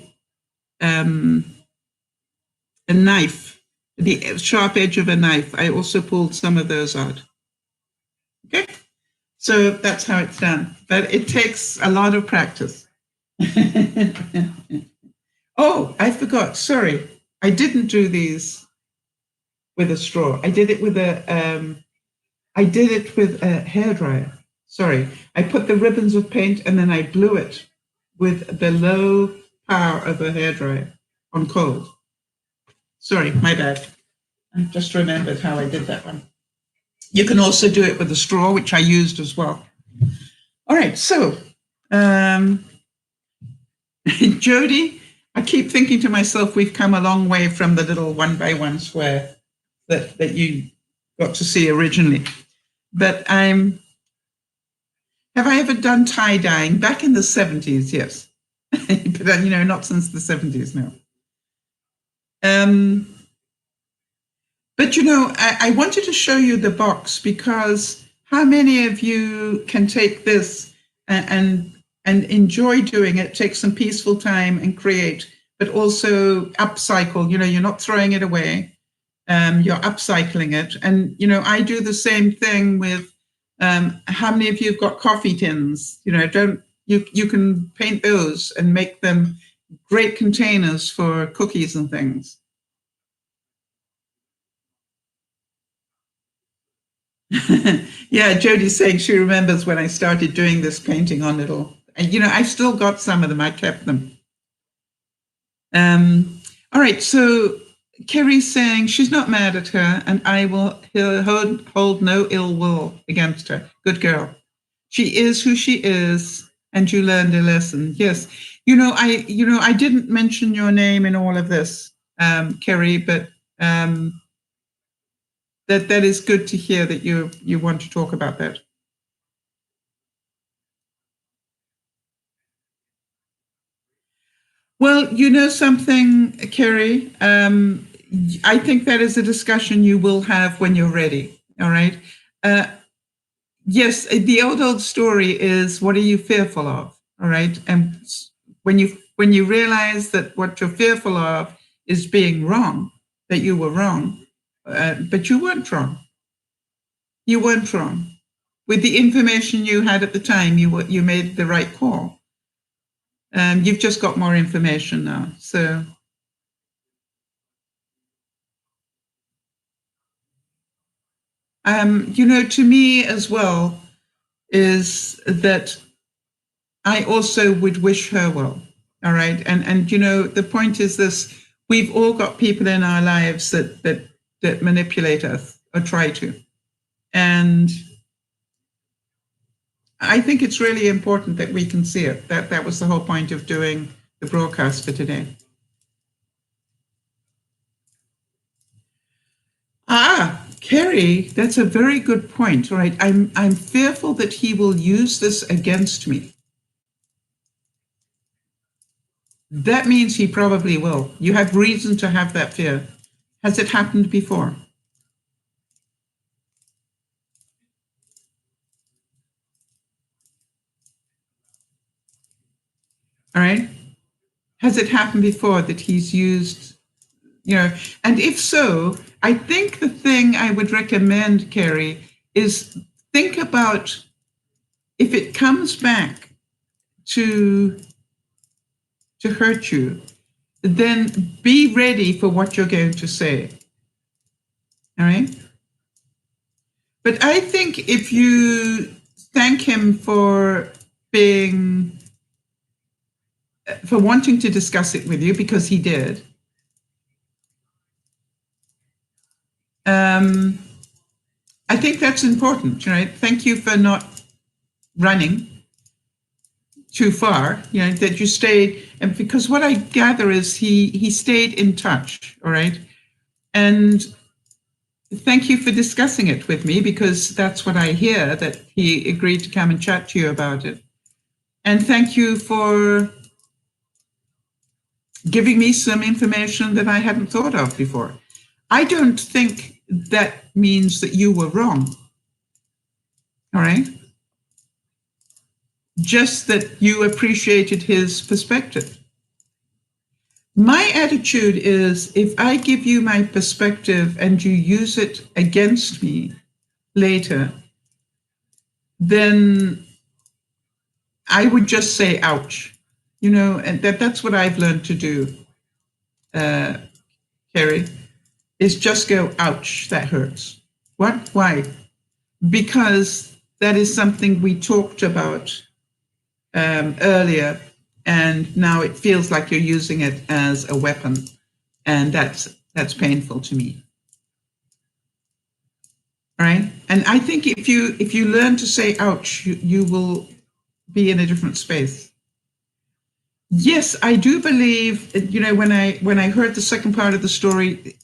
knife, the sharp edge of a knife. I also pulled some of those out. Okay. So that's how it's done. But it takes a lot of practice. Oh, I forgot. Sorry. I didn't do these with a straw. I did it with a hairdryer. Sorry. I put the ribbons of paint and then I blew it with the low power of a hairdryer on cold. Sorry, my bad. I just remembered how I did that one. You can also do it with a straw, which I used as well. All right, so Jody, I keep thinking to myself, we've come a long way from the little 1x1 square that you got to see originally. But have I ever done tie-dyeing? Back in the 70s, yes. But, not since the 70s, no. But, I wanted to show you the box because how many of you can take this and enjoy doing it, take some peaceful time and create, but also upcycle, you're not throwing it away, you're upcycling it. And, I do the same thing with, how many of you have got coffee tins? You can paint those and make them great containers for cookies and things. Yeah, Jody's saying she remembers when I started doing this painting on little, and I still got some of them, I kept them. All right, so Kerry's saying she's not mad at her and I will hold no ill will against her. Good girl. She is who she is and you learned a lesson. Yes. I didn't mention your name in all of this, Kerry, but that is good to hear that you want to talk about that. Well, something, Kerry, I think that is a discussion you will have when you're ready. All right. Yes, the old story is, what are you fearful of? All right. And when you realize that what you're fearful of is being wrong, that you were wrong, but you weren't wrong. You weren't wrong. With the information you had at the time, you made the right call. You've just got more information now. So, to me as well, is that I also would wish her well. All right. And the point is this, we've all got people in our lives that manipulate us or try to. And I think it's really important that we can see it. That was the whole point of doing the broadcast for today. Kerry, that's a very good point. All right. I'm fearful that he will use this against me. That means he probably will. You have reason to have that fear. Has it happened before? All right. Has it happened before that he's used, and if so, I think the thing I would recommend, Kerry, is think about if it comes back to hurt you, then be ready for what you're going to say. All right. But I think if you thank him for wanting to discuss it with you, because he did, I think that's important, right? Thank you for not running too far, that you stayed, and because what I gather is he stayed in touch, all right? And thank you for discussing it with me, because that's what I hear, that he agreed to come and chat to you about it. And thank you for giving me some information that I hadn't thought of before. I don't think that means that you were wrong, all right? Just that you appreciated his perspective. My attitude is, if I give you my perspective and you use it against me later, then I would just say, ouch. and that's what I've learned to do, Kerry, is just go, ouch, that hurts. What? Why? Because that is something we talked about earlier, and now it feels like you're using it as a weapon, and that's painful to me. All right, and I think if you learn to say ouch, you will be in a different space. Yes, I do believe. When I heard the second part of the story,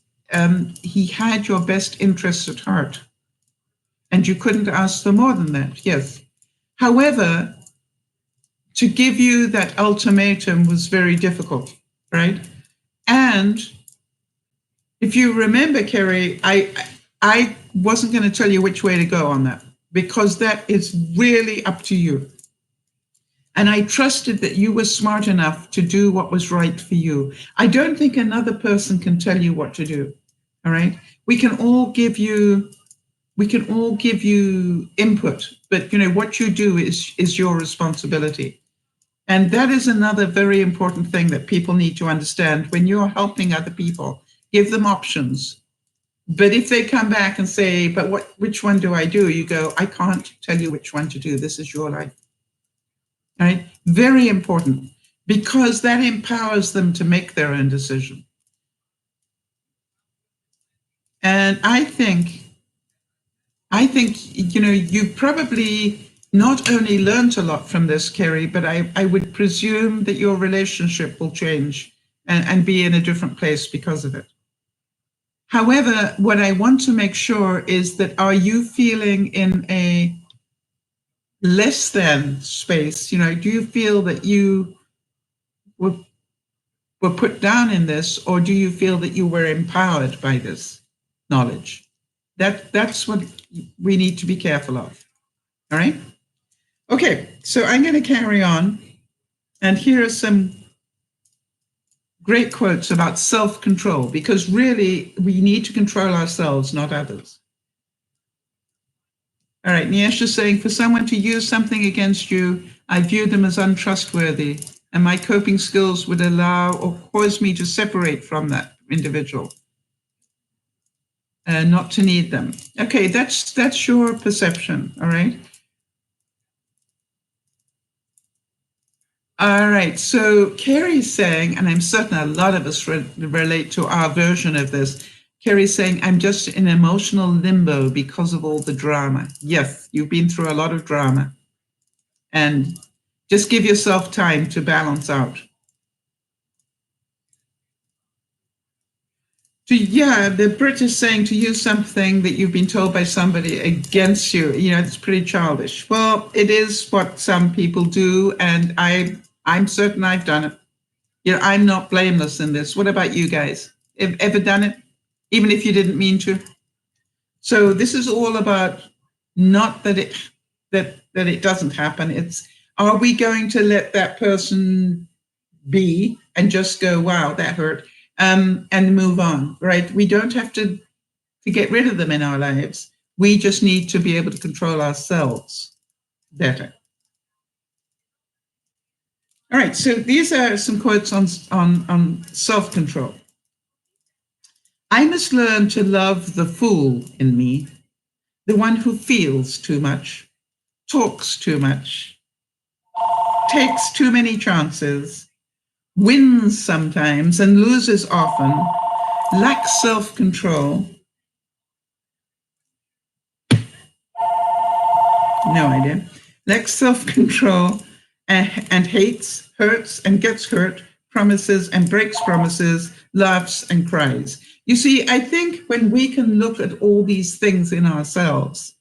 he had your best interests at heart, and you couldn't ask for more than that. Yes, however, to give you that ultimatum was very difficult, right? And if you remember, Kerry, I wasn't going to tell you which way to go on that, because that is really up to you. And I trusted that you were smart enough to do what was right for you. I don't think another person can tell you what to do. All right. We can all give you input, but what you do is your responsibility. And that is another very important thing that people need to understand. When you're helping other people, give them options. But if they come back and say, but which one do I do? You go, I can't tell you which one to do. This is your life. Right? Very important, because that empowers them to make their own decision. And I think, you probably not only learned a lot from this, Kerry, but I would presume that your relationship will change and be in a different place because of it. However, what I want to make sure is that, are you feeling in a less than space? Do you feel that you were put down in this, or do you feel that you were empowered by this knowledge? That's what we need to be careful of. All right? Okay, so I'm going to carry on. And here are some great quotes about self-control, because really we need to control ourselves, not others. All right, Niesh is saying, for someone to use something against you, I view them as untrustworthy, and my coping skills would allow or cause me to separate from that individual, not to need them. Okay, that's your perception, all right? All right, so Carrie's saying, and I'm certain a lot of us relate to our version of this, Carrie's saying, I'm just in emotional limbo because of all the drama. Yes, you've been through a lot of drama. And just give yourself time to balance out. The British saying to use something that you've been told by somebody against you, it's pretty childish. Well, it is what some people do, and I'm certain I've done it. I'm not blameless in this. What about you guys? Ever done it? Even if you didn't mean to? So this is all about not that it doesn't happen. It's, are we going to let that person be and just go, wow, that hurt, and move on, right? We don't have to get rid of them in our lives. We just need to be able to control ourselves better. All right, so these are some quotes on self-control. I must learn to love the fool in me, the one who feels too much, talks too much, takes too many chances, wins sometimes and loses often, lacks self-control. No idea. Lacks self-control and hates, hurts and gets hurt, promises and breaks promises, laughs and cries. You see, I think when we can look at all these things in ourselves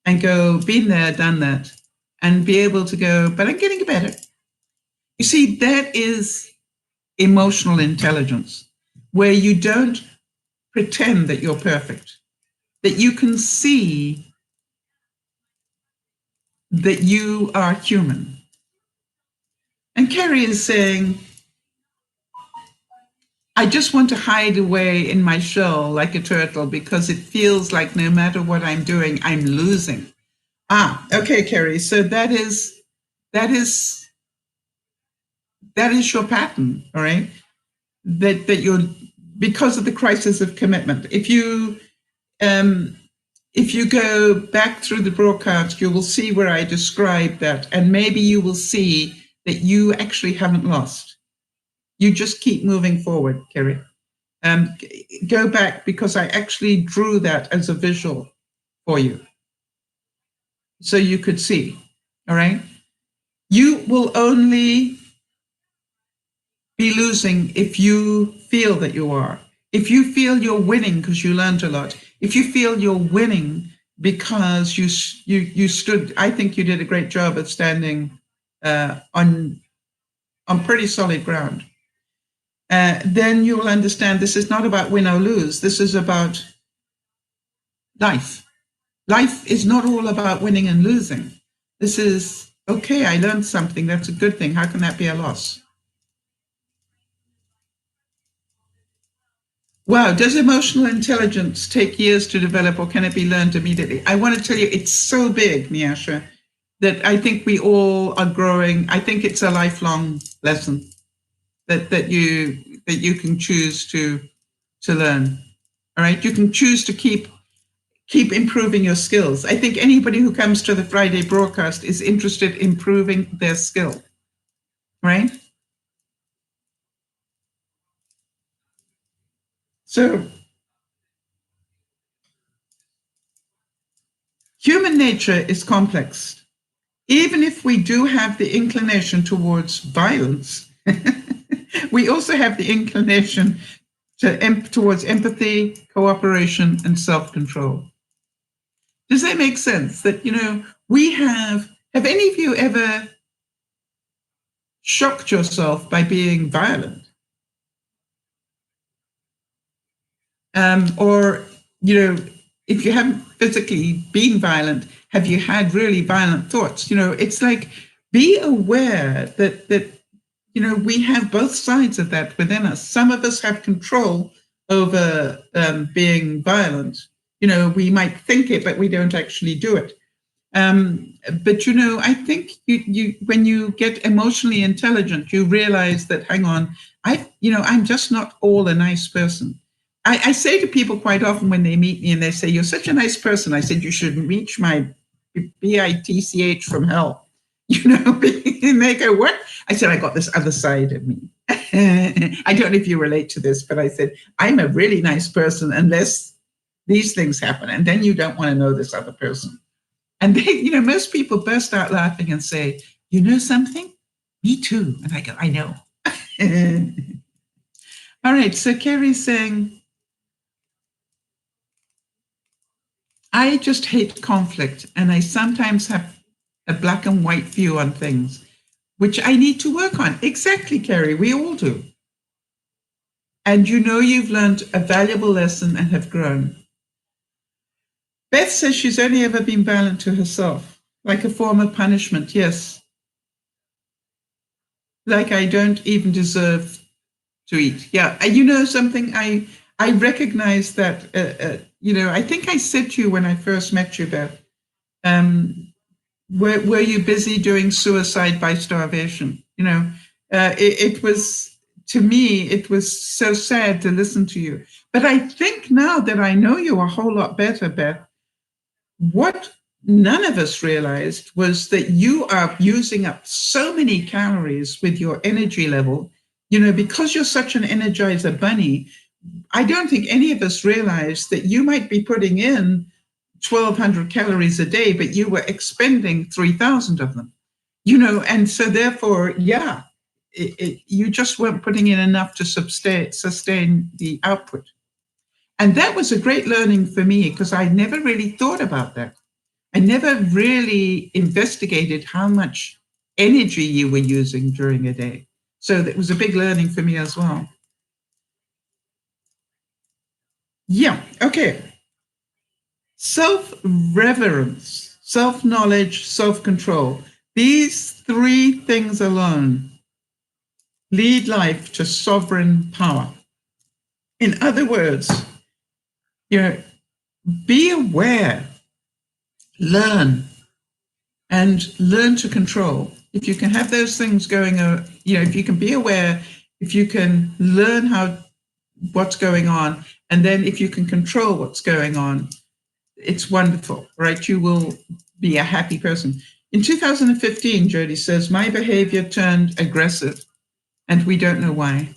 and go, been there, done that, and be able to go, but I'm getting better. You see, that is emotional intelligence, where you don't pretend that you're perfect, that you can see that you are human. And Carrie is saying, I just want to hide away in my shell like a turtle because it feels like no matter what I'm doing, I'm losing. Okay, Carrie. So that is that is your pattern, all right? That you're, because of the crisis of commitment. If you go back through the broadcast, you will see where I describe that, and maybe you will see that you actually haven't lost. You just keep moving forward, Kerry. Go back, because I actually drew that as a visual for you, so you could see, all right? You will only be losing if you feel that you are. If you feel you're winning because you learned a lot, if you feel you're winning because you stood, I think you did a great job of standing on pretty solid ground, then you will understand this is not about win or lose. This is about life. Life is not all about winning and losing. This is, okay, I learned something. That's a good thing. How can that be a loss? Wow, does emotional intelligence take years to develop, or can it be learned immediately? I want to tell you, it's so big, Nyasha, that I think we all are growing. I think it's a lifelong lesson that you can choose to learn. All right, you can choose to keep improving your skills. I think anybody who comes to the Friday broadcast is interested in improving their skill, right? So human nature is complex. Even if we do have the inclination towards violence, we also have the inclination towards empathy, cooperation, and self-control. Does that make sense? That, we have any of you ever shocked yourself by being violent? Or, if you haven't physically been violent, have you had really violent thoughts? It's like, be aware that we have both sides of that within us. Some of us have control over being violent. We might think it, but we don't actually do it. But I think you when you get emotionally intelligent, you realize that, hang on, I'm just not all a nice person. I say to people quite often when they meet me and they say, you're such a nice person. I said, you should reach my BITCH from hell. And they go, what? I said, I got this other side of me. I don't know if you relate to this, but I said, I'm a really nice person unless these things happen. And then you don't want to know this other person. And they, most people burst out laughing and say, you know something? Me too. And I go, I know. All right. So Kerry's saying, I just hate conflict, and I sometimes have a black and white view on things, which I need to work on. Exactly, Kerry. We all do. And you've learned a valuable lesson and have grown. Beth says she's only ever been violent to herself, like a form of punishment. Yes. Like I don't even deserve to eat. Yeah. Something, I recognize that, I think I said to you when I first met you, Beth, were you busy doing suicide by starvation? It was, to me, it was so sad to listen to you. But I think now that I know you a whole lot better, Beth, what none of us realized was that you are using up so many calories with your energy level, because you're such an Energizer bunny. I don't think any of us realized that you might be putting in 1,200 calories a day, but you were expending 3,000 of them, and so therefore, you just weren't putting in enough to sustain the output. And that was a great learning for me, because I never really thought about that. I never really investigated how much energy you were using during a day. So that was a big learning for me as well. Yeah, okay. Self-reverence, self-knowledge, self-control. These three things alone lead life to sovereign power. In other words, be aware, learn, and learn to control. if you can have those things going, if you can be aware, if you can learn what's going on, and then if you can control what's going on, it's wonderful, right? You will be a happy person. In 2015, Jody says, my behavior turned aggressive, and we don't know why.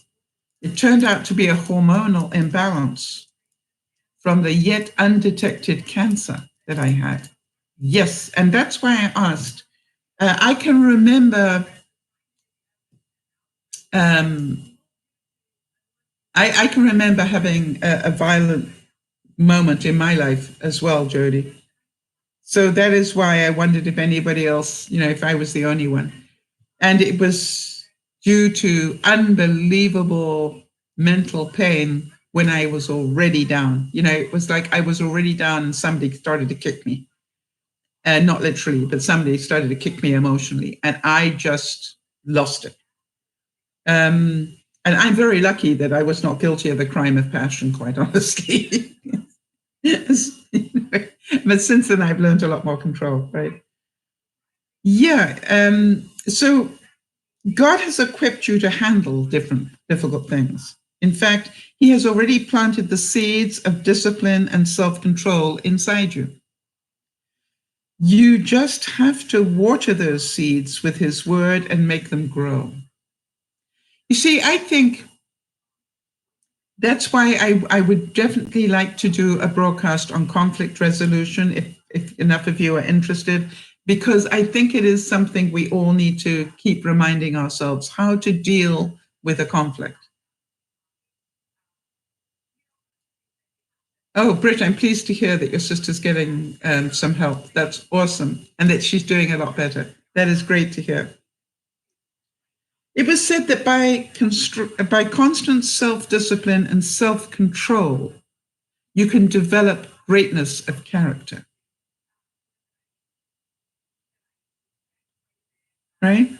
It turned out to be a hormonal imbalance from the yet undetected cancer that I had. Yes, and that's why I asked. I can remember, I can remember having a violent moment in my life as well, Jody. So that is why I wondered if anybody else, if I was the only one. And it was due to unbelievable mental pain when I was already down. It was like I was already down and somebody started to kick me. Not literally, but somebody started to kick me emotionally, and I just lost it. And I'm very lucky that I was not guilty of a crime of passion, quite honestly. But since then, I've learned a lot more control, right? Yeah. So God has equipped you to handle difficult things. In fact, he has already planted the seeds of discipline and self-control inside you. You just have to water those seeds with his word and make them grow. You see, I think that's why I would definitely like to do a broadcast on conflict resolution if enough of you are interested, because I think it is something we all need to keep reminding ourselves how to deal with a conflict. Oh, Britt, I'm pleased to hear that your sister's getting some help. That's awesome. And that she's doing a lot better. That is great to hear. It was said that by constant self-discipline and self-control, you can develop greatness of character. Right?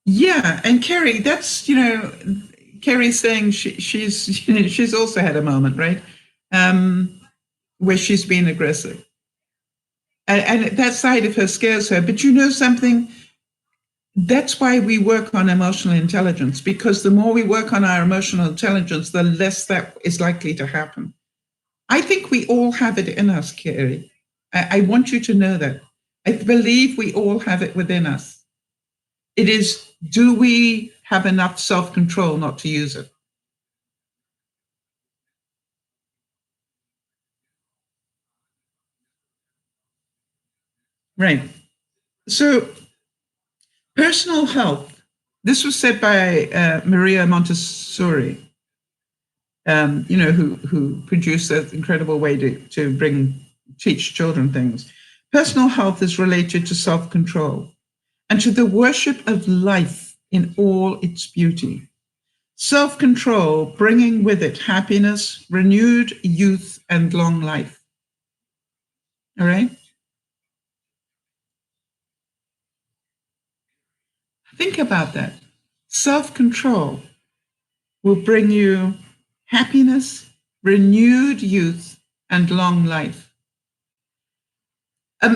Yeah, and Kerry, that's, Kerry's saying she's also had a moment, right? Where she's been aggressive. And that side of her scares her. But you know something? That's why we work on emotional intelligence, because the more we work on our emotional intelligence, the less that is likely to happen. I think we all have it in us, Kerry. I want you to know that. I believe we all have it within us. It is, do we have enough self-control not to use it? Right. So personal health, this was said by Maria Montessori, who produced that incredible way to teach children things. Personal health is related to self-control and to the worship of life in all its beauty. Self-control, bringing with it happiness, renewed youth, and long life. All right? Think about that. Self-control will bring you happiness, renewed youth, and long life.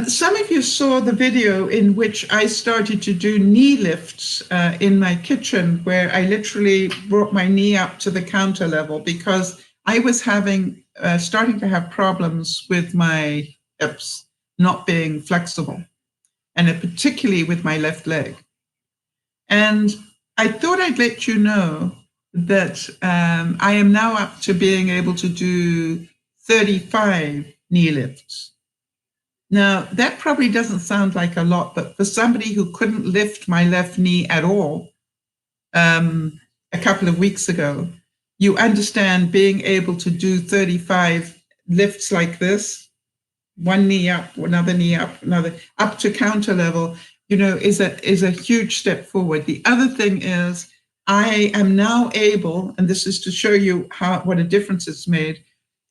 Some of you saw the video in which I started to do knee lifts in my kitchen, where I literally brought my knee up to the counter level because I was starting to have problems with my hips not being flexible, and particularly with my left leg. And I thought I'd let you know that I am now up to being able to do 35 knee lifts. Now, that probably doesn't sound like a lot, but for somebody who couldn't lift my left knee at all a couple of weeks ago, you understand being able to do 35 lifts like this, one knee up, another knee up, another, up to counter level, is a huge step forward. The other thing is I am now able, and this is to show you what a difference it's made,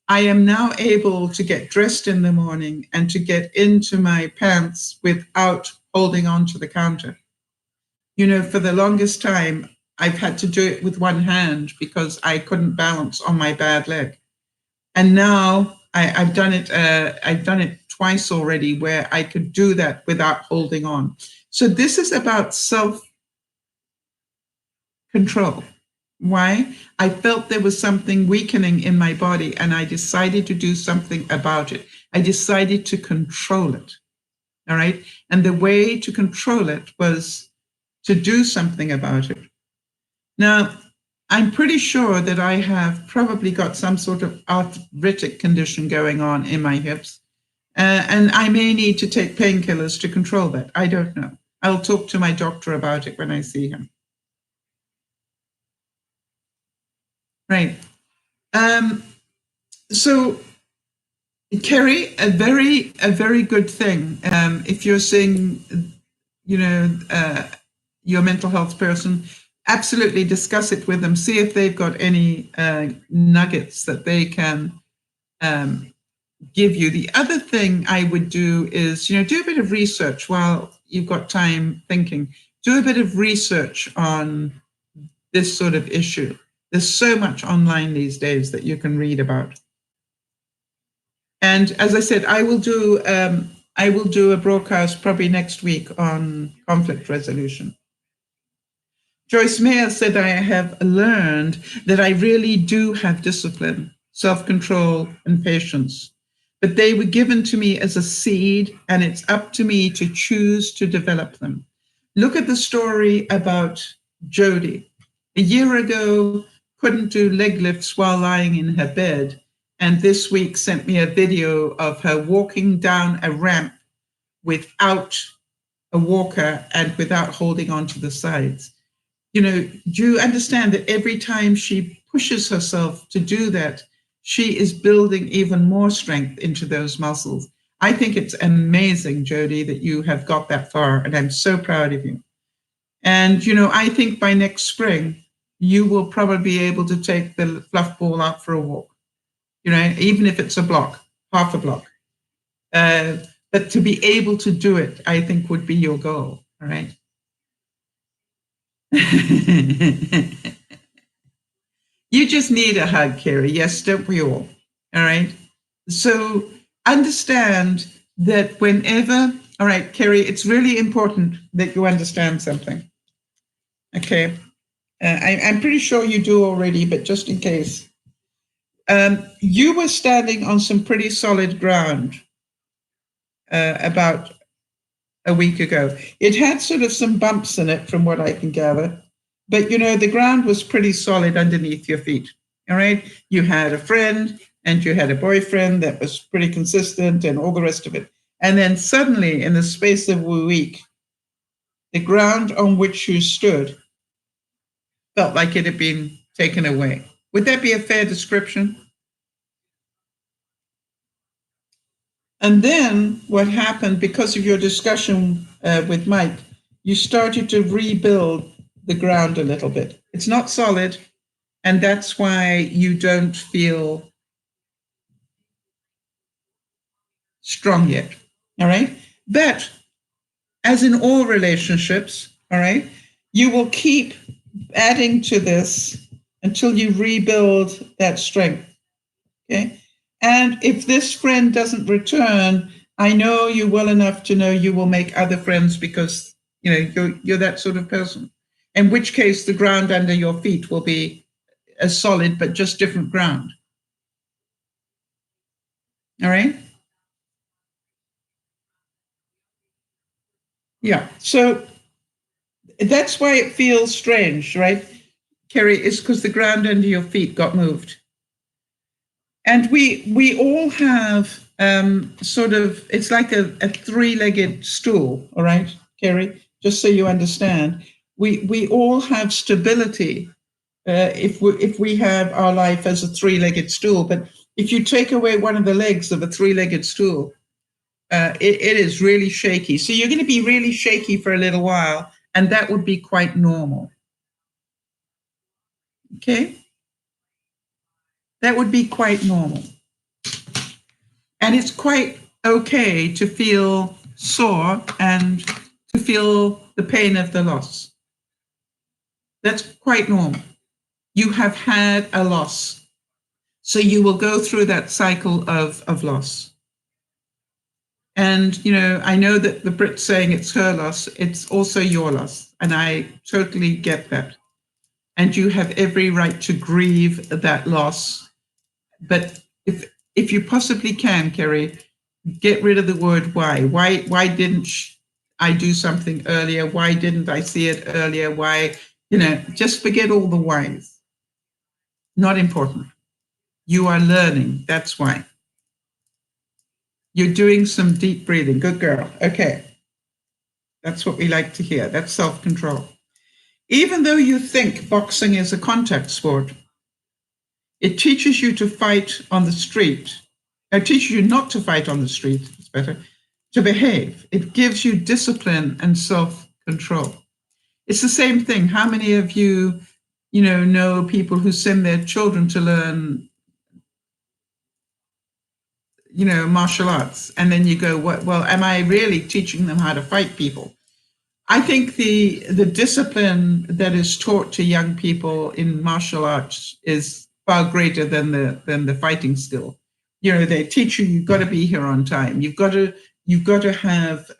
I am now able to get dressed in the morning and to get into my pants without holding on to the counter. For the longest time, I've had to do it with one hand because I couldn't balance on my bad leg. And now I've done it twice already where I could do that without holding on. So this is about self-control. Why? I felt there was something weakening in my body, and I decided to do something about it. I decided to control it. All right. And the way to control it was to do something about it. Now, I'm pretty sure that I have probably got some sort of arthritic condition going on in my hips. And I may need to take painkillers to control that. I don't know. I'll talk to my doctor about it when I see him. Right. So, Kerry, a very good thing. If you're seeing, your mental health person, absolutely discuss it with them. See if they've got any nuggets that they can give you. The other thing I would do is, do a bit of research while you've got time thinking. Do a bit of research on this sort of issue. There's so much online these days that you can read about. And as I said, I will do a broadcast probably next week on conflict resolution. Joyce Mayer said, I have learned that I really do have discipline, self-control, and patience, but they were given to me as a seed, and it's up to me to choose to develop them. Look at the story about Jody. A year ago, couldn't do leg lifts while lying in her bed, and this week sent me a video of her walking down a ramp without a walker and without holding onto the sides. Do you understand that every time she pushes herself to do that, she is building even more strength into those muscles? I think it's amazing, Jody, that you have got that far, and I'm so proud of you. And, I think by next spring, you will probably be able to take the fluff ball out for a walk, even if it's a block, half a block. But to be able to do it, I think would be your goal, all right? You just need a hug, Carrie. Yes, don't we all? All right. So understand that whenever, all right, Carrie, it's really important that you understand something. Okay. I'm pretty sure you do already, but just in case. You were standing on some pretty solid ground about a week ago. It had sort of some bumps in it from what I can gather, but the ground was pretty solid underneath your feet. All right. You had a friend and you had a boyfriend that was pretty consistent and all the rest of it. And then suddenly, in the space of a week, the ground on which you stood felt like it had been taken away. Would that be a fair description? And then what happened, because of your discussion with Mike, you started to rebuild the ground a little bit. It's not solid, and that's why you don't feel strong yet, all right? But as in all relationships, all right, you will keep adding to this until you rebuild that strength, okay? And if this friend doesn't return, I know you well enough to know you will make other friends because, you're that sort of person. In which case, the ground under your feet will be as solid, but just different ground. All right? Yeah. So that's why it feels strange, right, Kerry? It's because the ground under your feet got moved. And we all have sort of, it's like a three-legged stool, all right, Kerry? Just so you understand, we all have stability if we have our life as a three-legged stool. But if you take away one of the legs of a three-legged stool, it is really shaky. So you're going to be really shaky for a little while, and that would be quite normal. Okay? That would be quite normal. And it's quite okay to feel sore and to feel the pain of the loss. That's quite normal. You have had a loss. So you will go through that cycle of loss. And, I know that the Brits saying it's her loss, it's also your loss. And I totally get that. And you have every right to grieve that loss. But if you possibly can, Kerry, get rid of the word why. Why didn't I do something earlier? Why didn't I see it earlier? Why, just forget all the whys. Not important. You are learning. That's why. You're doing some deep breathing. Good girl. Okay. That's what we like to hear. That's self-control. Even though you think boxing is a contact sport, it teaches you to fight on the street. It teaches you not to fight on the street, it's better, to behave. It gives you discipline and self-control. It's the same thing. How many of you, know people who send their children to learn, martial arts? And then you go, what? Well, am I really teaching them how to fight people? I think the discipline that is taught to young people in martial arts is far greater than the fighting skill. They teach you you've got to be here on time. You've got to have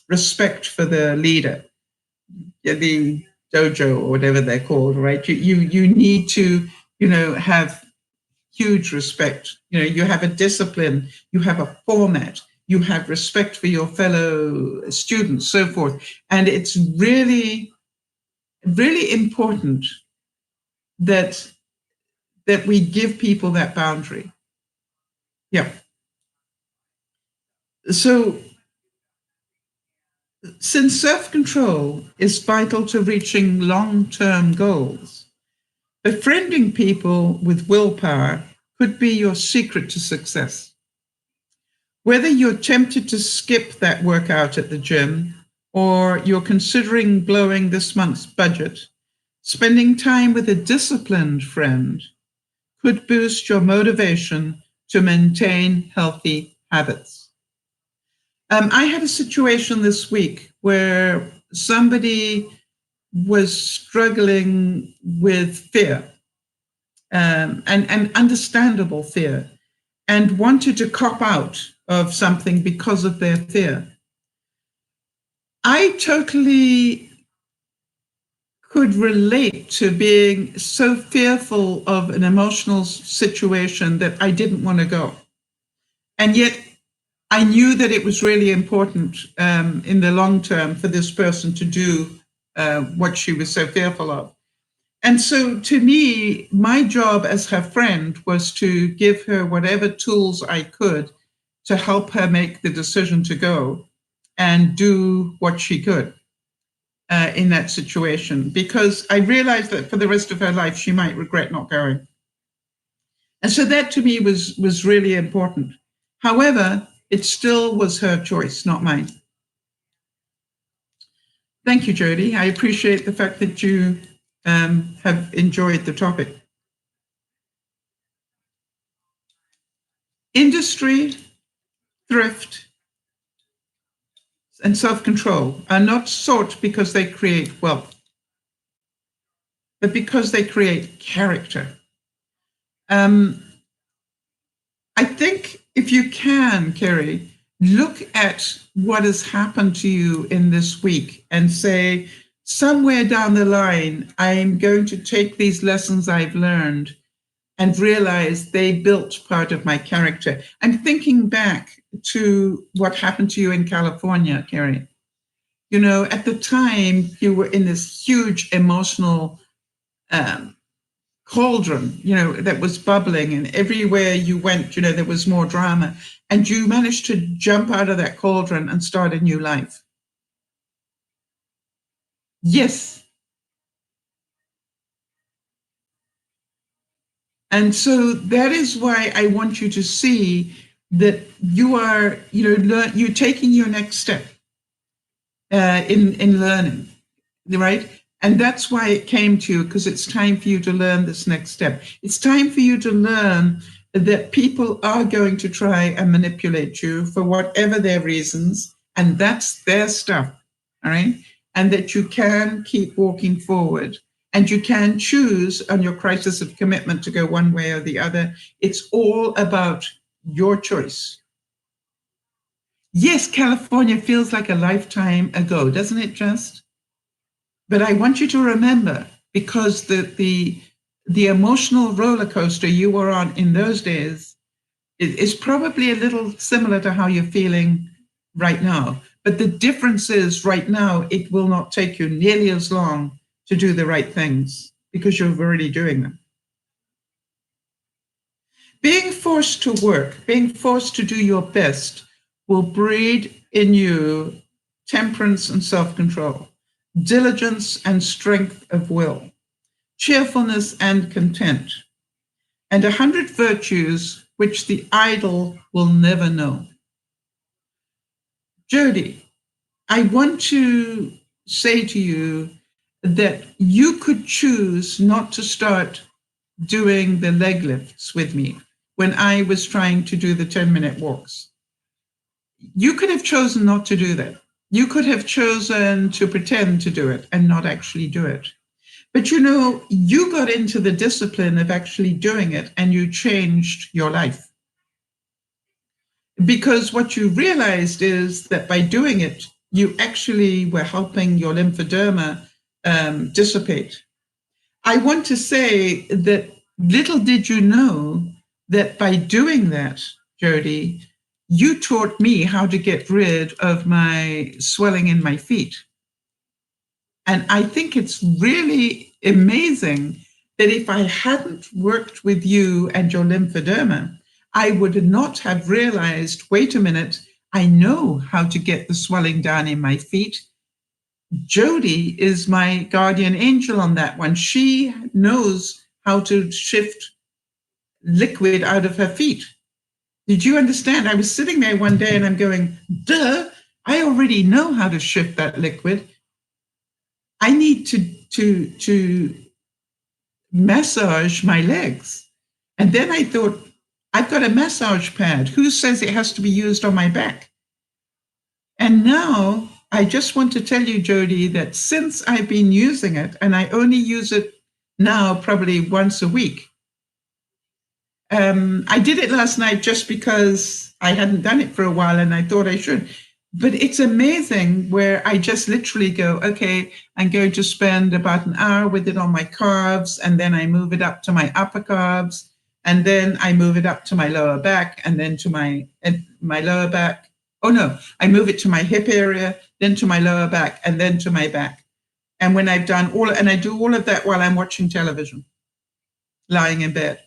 respect for the leader, the dojo or whatever they're called, right? You need to have huge respect. You have a discipline. You have a format. You have respect for your fellow students, so forth. And it's really, really important that we give people that boundary. Yeah. So since self-control is vital to reaching long-term goals, befriending people with willpower could be your secret to success. Whether you're tempted to skip that workout at the gym or you're considering blowing this month's budget, spending time with a disciplined friend could boost your motivation to maintain healthy habits. I had a situation this week where somebody was struggling with fear, and understandable fear, and wanted to cop out of something because of their fear. I totally could relate to being so fearful of an emotional situation that I didn't want to go. And yet I knew that it was really important in the long term for this person to do what she was so fearful of. And so to me, my job as her friend was to give her whatever tools I could to help her make the decision to go and do what she could in that situation, because I realized that for the rest of her life, she might regret not going. And so that to me was really important. However, it still was her choice, not mine. Thank you, Jody. I appreciate the fact that you have enjoyed the topic. Industry, thrift, and self-control are not sought because they create wealth, but because they create character. I think if you can, Kerry, look at what has happened to you in this week and say, somewhere down the line, I'm going to take these lessons I've learned and realize they built part of my character. I'm thinking back to what happened to you in California, Kerry. At the time, you were in this huge emotional cauldron, that was bubbling, and everywhere you went, there was more drama. And you managed to jump out of that cauldron and start a new life. Yes. And so that is why I want you to see that you are, you're taking your next step in learning, right? And that's why it came to you, because it's time for you to learn this next step. It's time for you to learn that people are going to try and manipulate you for whatever their reasons, and that's their stuff, all right? And that you can keep walking forward, and you can choose on your crisis of commitment to go one way or the other. It's all about your choice. Yes, California feels like a lifetime ago, doesn't it just? But I want you to remember, because the emotional roller coaster you were on in those days is probably a little similar to how you're feeling right now. But the difference is right now, it will not take you nearly as long to do the right things because you're already doing them. Being forced to work, being forced to do your best will breed in you temperance and self-control, diligence and strength of will, cheerfulness and content, and 100 virtues which the idle will never know. Jody, I want to say to you that you could choose not to start doing the leg lifts with me when I was trying to do the 10-minute walks. You could have chosen not to do that. You could have chosen to pretend to do it and not actually do it. But you know, you got into the discipline of actually doing it and you changed your life. Because what you realized is that by doing it, you actually were helping your lymphoderma dissipate. I want to say that little did you know that by doing that, Jody, you taught me how to get rid of my swelling in my feet. And I think it's really amazing that if I hadn't worked with you and your lymphoderma, I would not have realized, wait a minute, I know how to get the swelling down in my feet. Jody is my guardian angel on that one. She knows how to shift liquid out of her feet. Did you understand? I was sitting there one day and I'm going, duh, I already know how to shift that liquid. I need to massage my legs. And then I thought, I've got a massage pad. Who says it has to be used on my back? And now I just want to tell you, Jody, that since I've been using it, and I only use it now probably once a week. I did it last night just because I hadn't done it for a while and I thought I should. But it's amazing where I just literally go, okay, I'm going to spend about an hour with it on my calves, and then I move it up to my upper calves, and then I move it up to my lower back, and then to my lower back. Oh no, I move it to my hip area, then to my lower back, and then to my back. And when I've done all, and I do all of that while I'm watching television, lying in bed.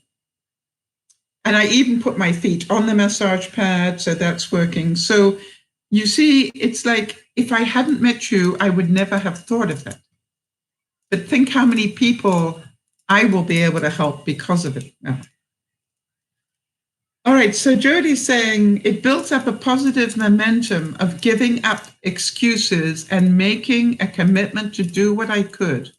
And I even put my feet on the massage pad, so that's working. So you see, it's like if I hadn't met you, I would never have thought of that. But think how many people I will be able to help because of it now. All right, so Jody's saying it built up a positive momentum of giving up excuses and making a commitment to do what I could.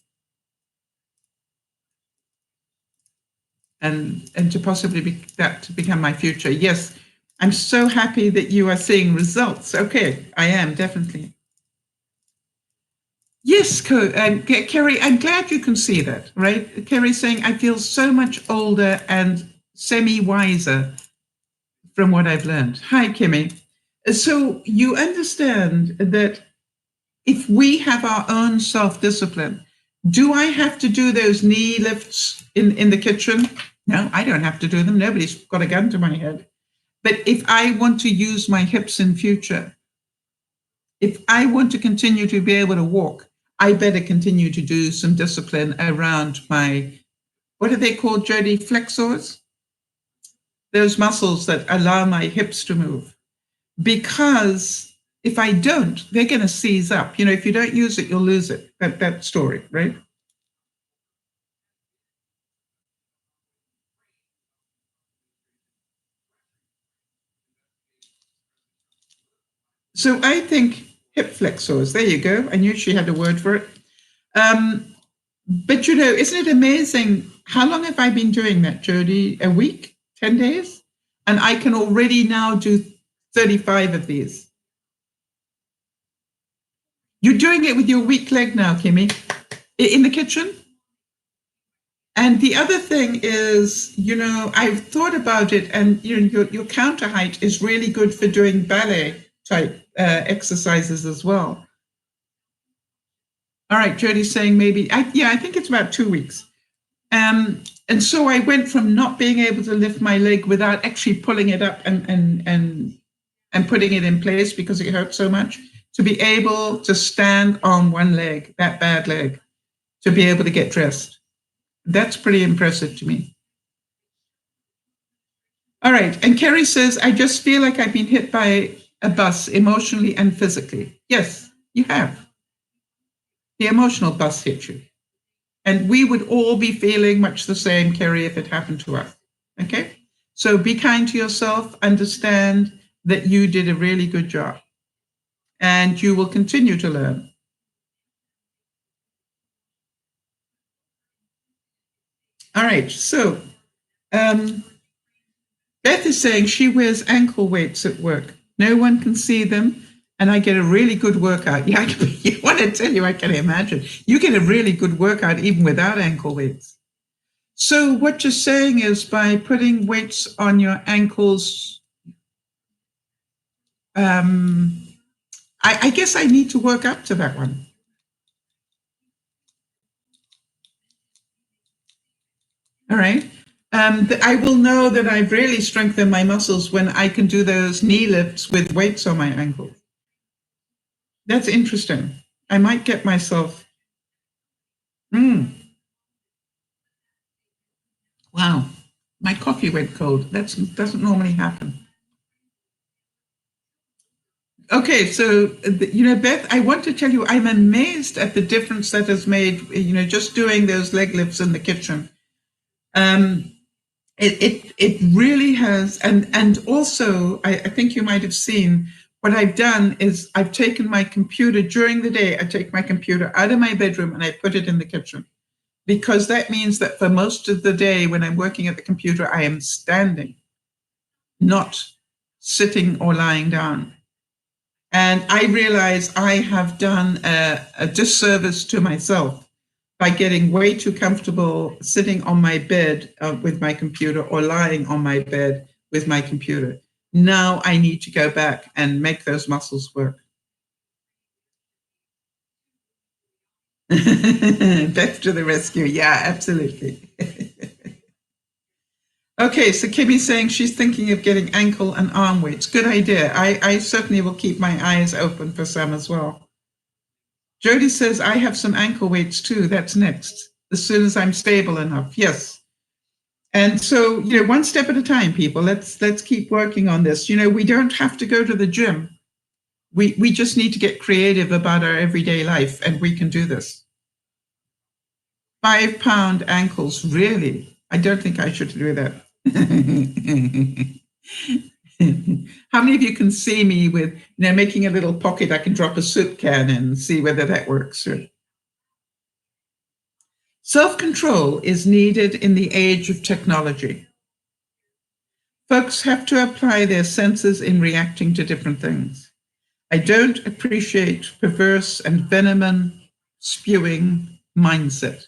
And to possibly to become my future. Yes, I'm so happy that you are seeing results. Okay, I am, definitely. Yes, Kerry, I'm glad you can see that, right? Kerry's saying, I feel so much older and semi-wiser from what I've learned. Hi, Kimmy. So you understand that if we have our own self-discipline, do I have to do those knee lifts in the kitchen? No, I don't have to do them. Nobody's got a gun to my head. But if I want to use my hips in future, if I want to continue to be able to walk, I better continue to do some discipline around my, what are they called, Jody? Flexors? Those muscles that allow my hips to move. Because if I don't, they're going to seize up. You know, if you don't use it, you'll lose it. That story, right? So I think hip flexors, there you go. I knew she had a word for it. But you know, isn't it amazing? How long have I been doing that, Jody? A week? 10 days? And I can already now do 35 of these. You're doing it with your weak leg now, Kimmy, in the kitchen? And the other thing is, you know, I've thought about it, and you know, your counter height is really good for doing ballet type exercises as well. All right, Jody's saying maybe, I think it's about 2 weeks. And so I went from not being able to lift my leg without actually pulling it up and putting it in place because it hurt so much, to be able to stand on one leg, that bad leg, to be able to get dressed. That's pretty impressive to me. All right, and Kerry says, I just feel like I've been hit by a bus emotionally and physically. Yes, you have. The emotional bus hit you. And we would all be feeling much the same, Kerry, if it happened to us. Okay? So be kind to yourself, understand that you did a really good job. And you will continue to learn. All right, so Beth is saying she wears ankle weights at work. No one can see them, and I get a really good workout. Yeah, I want to tell you, I can imagine. You get a really good workout even without ankle weights. So what you're saying is by putting weights on your ankles, I guess I need to work up to that one. All right. I will know that I've really strengthened my muscles when I can do those knee lifts with weights on my ankles. That's interesting. I might get myself. Wow. My coffee went cold. That doesn't normally happen. Okay, so, Beth, I want to tell you, I'm amazed at the difference that has made, just doing those leg lifts in the kitchen. It really has. And also, I think you might have seen, what I've done is I've taken my computer during the day, I take my computer out of my bedroom and I put it in the kitchen. Because that means that for most of the day when I'm working at the computer, I am standing, not sitting or lying down. And I realize I have done a disservice to myself by getting way too comfortable sitting on my bed with my computer or lying on my bed with my computer. Now I need to go back and make those muscles work. Beth to the rescue. Yeah, absolutely. Okay, so Kimmy's saying she's thinking of getting ankle and arm weights. Good idea. I certainly will keep my eyes open for some as well. Jody says, I have some ankle weights too. That's next, as soon as I'm stable enough. Yes. And so, one step at a time, people. Let's keep working on this. We don't have to go to the gym. We just need to get creative about our everyday life, and we can do this. 5-pound ankles, really? I don't think I should do that. How many of you can see me with, making a little pocket I can drop a soup can in and see whether that works? Self-control is needed in the age of technology. Folks have to apply their senses in reacting to different things. I don't appreciate perverse and venom spewing mindset.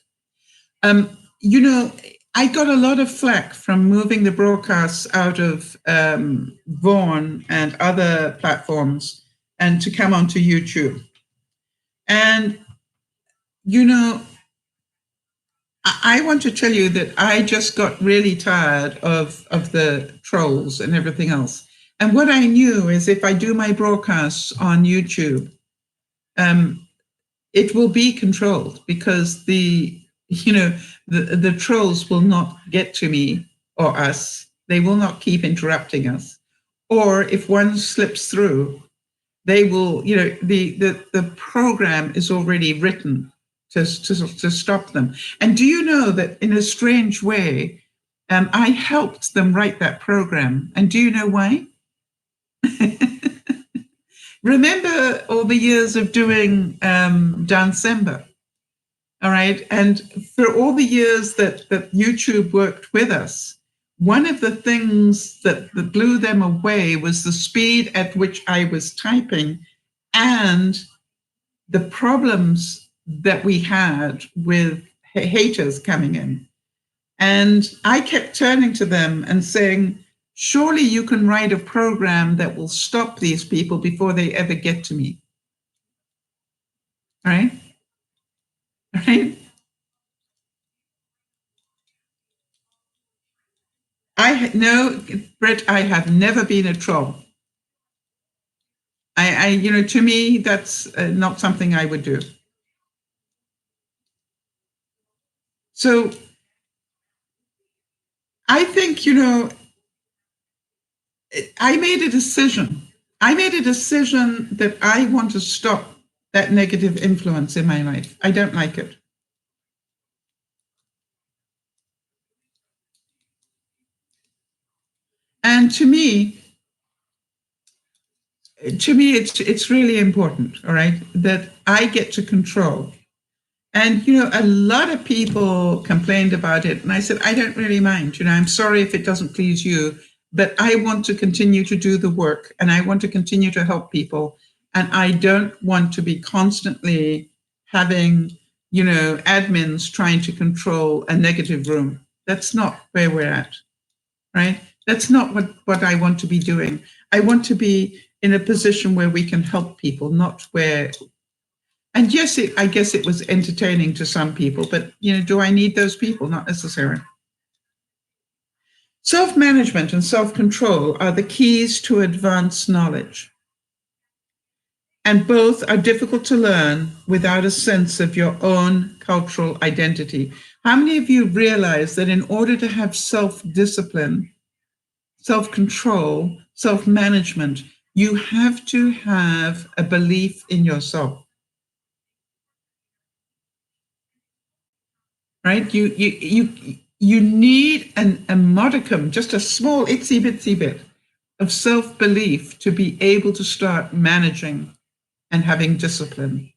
I got a lot of flack from moving the broadcasts out of Vaughn and other platforms and to come onto YouTube. And, I want to tell you that I just got really tired of the trolls and everything else. And what I knew is if I do my broadcasts on YouTube, it will be controlled because the trolls will not get to me or us. They will not keep interrupting us. Or if one slips through, they will, the program is already written to stop them. And do you know that in a strange way, I helped them write that program. And do you know why? Remember all the years of doing Dansemba? All right. And for all the years that YouTube worked with us, one of the things that blew them away was the speed at which I was typing and the problems that we had with haters coming in. And I kept turning to them and saying, surely you can write a program that will stop these people before they ever get to me. Right? Right? No, Britt, I have never been a troll. To me, that's not something I would do. So I think, I made a decision. I made a decision that I want to stop that negative influence in my life. I don't like it. And to me, it's really important, all right, that I get to control. And, a lot of people complained about it. And I said, I don't really mind. I'm sorry if it doesn't please you, but I want to continue to do the work and I want to continue to help people. And I don't want to be constantly having, admins trying to control a negative room. That's not where we're at, right? That's not what I want to be doing. I want to be in a position where we can help people, not where. And yes, I guess it was entertaining to some people, but do I need those people? Not necessarily. Self-management and self-control are the keys to advanced knowledge. And both are difficult to learn without a sense of your own cultural identity. How many of you realize that in order to have self-discipline, self-control, self-management, you have to have a belief in yourself? Right? You need a modicum, just a small itsy bitsy bit of self-belief to be able to start managing and having discipline.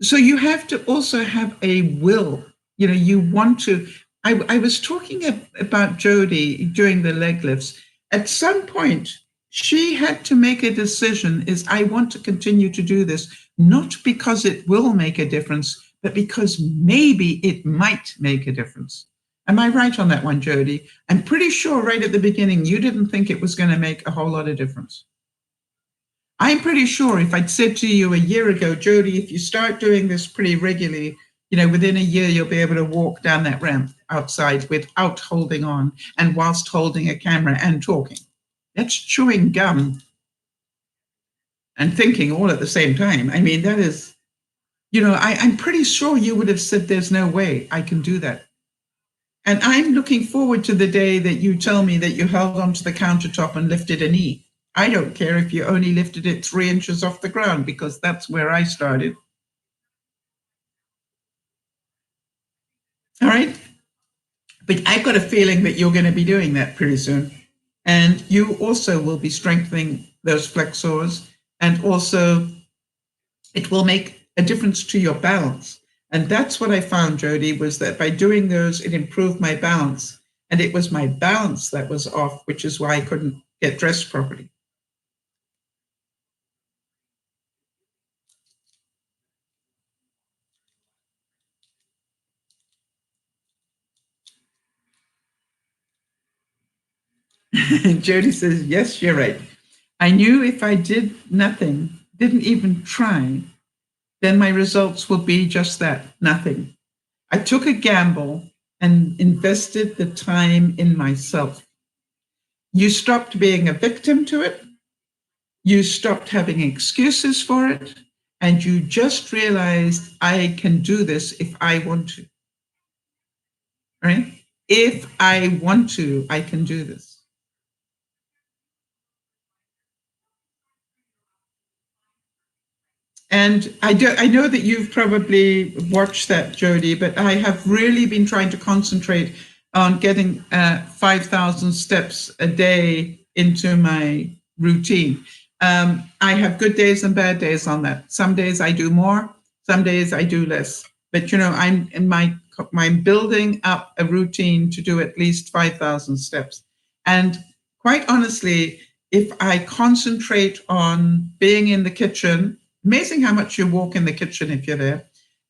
So you have to also have a will. You want to. I was talking about Jody during the leg lifts. At some point, she had to make a decision, I want to continue to do this, not because it will make a difference, but because maybe it might make a difference. Am I right on that one, Jody? I'm pretty sure right at the beginning, you didn't think it was going to make a whole lot of difference. I'm pretty sure if I'd said to you a year ago, Jody, if you start doing this pretty regularly, within a year, you'll be able to walk down that ramp outside without holding on and whilst holding a camera and talking. That's chewing gum and thinking all at the same time. I mean, that is, I'm pretty sure you would have said, there's no way I can do that. And I'm looking forward to the day that you tell me that you held onto the countertop and lifted a knee. I don't care if you only lifted it 3 inches off the ground, because that's where I started. All right. But I've got a feeling that you're going to be doing that pretty soon. And you also will be strengthening those flexors. And also, it will make a difference to your balance. And that's what I found, Jody, was that by doing those, it improved my balance. And it was my balance that was off, which is why I couldn't get dressed properly. Jody says, yes, you're right. I knew if I did nothing, didn't even try, then my results will be just that, nothing. I took a gamble and invested the time in myself. You stopped being a victim to it. You stopped having excuses for it. And you just realized, I can do this if I want to. Right? If I want to, I can do this. And I know that you've probably watched that, Jody, but I have really been trying to concentrate on getting 5,000 steps a day into my routine. I have good days and bad days on that. Some days I do more, some days I do less. But I'm building up a routine to do at least 5,000 steps. And quite honestly, if I concentrate on being in the kitchen, amazing how much you walk in the kitchen if you're there,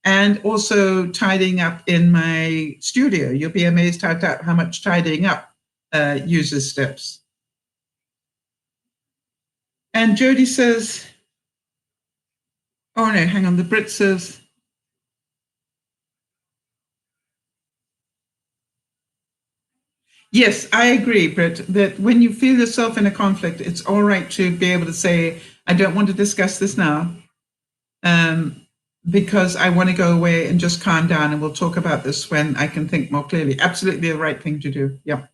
and also tidying up in my studio. You'll be amazed how much tidying up uses steps. And Jody says, oh no, hang on, the Brit says, yes, I agree, Britt, that when you feel yourself in a conflict, it's all right to be able to say, I don't want to discuss this now, because I want to go away and just calm down, and we'll talk about this when I can think more clearly. Absolutely the right thing to do. Yeah.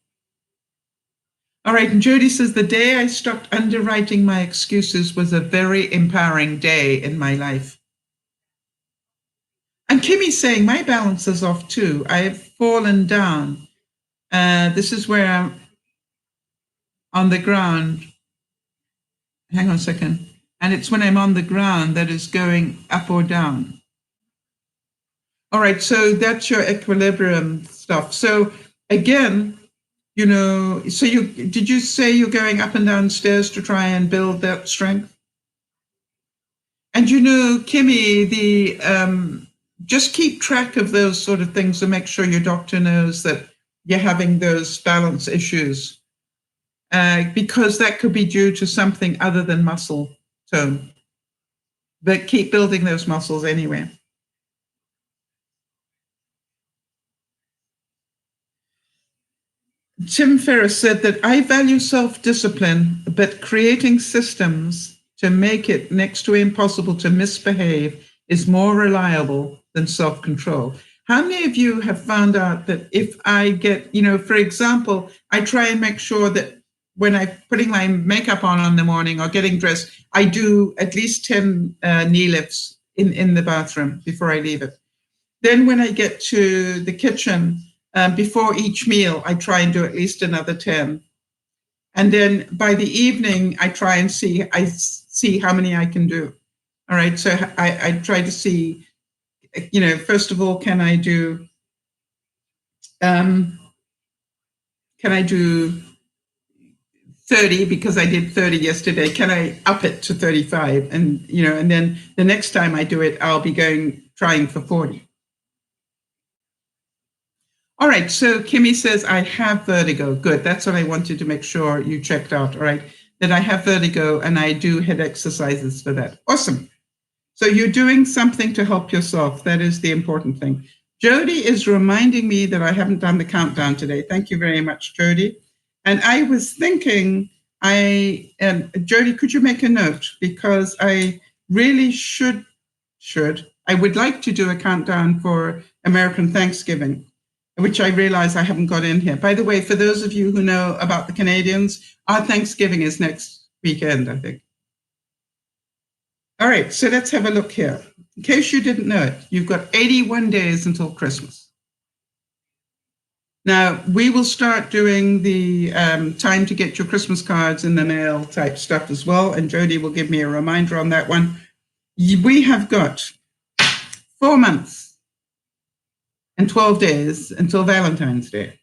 All right, and Jody says, the day I stopped underwriting my excuses was a very empowering day in my life. And Kimmy's saying, my balance is off too. I have fallen down. This is where I'm on the ground. Hang on a second. And it's when I'm on the ground that is going up or down. All right, so that's your equilibrium stuff. So again, you know, so did you say you're going up and down stairs to try and build that strength? And you know, Kimmy, just keep track of those sort of things and make sure your doctor knows that you're having those balance issues, because that could be due to something other than muscle tone. But keep building those muscles anyway. Tim Ferriss said that I value self-discipline, but creating systems to make it next to impossible to misbehave is more reliable than self-control. How many of you have found out that if I get, you know, for example, I try and make sure that when I'm putting my makeup on in the morning or getting dressed, I do at least 10 knee lifts in the bathroom before I leave it. Then when I get to the kitchen, before each meal, I try and do at least another 10. And then by the evening, I try and see how many I can do. All right, so I try to see, you know, first of all, can I do 30 because I did 30 yesterday? Can I up it to 35? And, you know, and then the next time I do it, I'll be trying for 40. All right, so Kimmy says, I have vertigo. Good, that's what I wanted to make sure you checked out, all right? That I have vertigo and I do head exercises for that. Awesome. So you're doing something to help yourself. That is the important thing. Jody is reminding me that I haven't done the countdown today. Thank you very much, Jody. And I was thinking, Jody, could you make a note? Because I really should, I would like to do a countdown for American Thanksgiving, which I realize I haven't got in here. By the way, for those of you who know about the Canadians, our Thanksgiving is next weekend, I think. All right, so let's have a look here. In case you didn't know it, you've got 81 days until Christmas. Now, we will start doing the time to get your Christmas cards in the mail type stuff as well, and Jody will give me a reminder on that one. We have got 4 months and 12 days until Valentine's Day.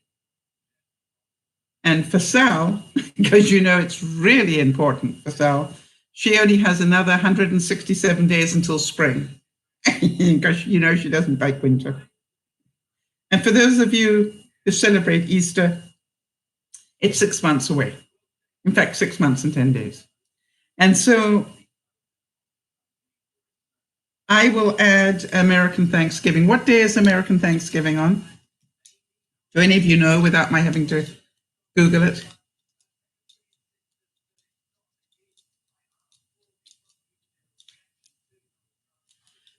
And for Sal, because you know it's really important for Sal, she only has another 167 days until spring, because you know she doesn't like winter. And for those of you who celebrate Easter, it's 6 months away. In fact, 6 months and 10 days. And so I will add American Thanksgiving. What day is American Thanksgiving on? Do any of you know without my having to Google it?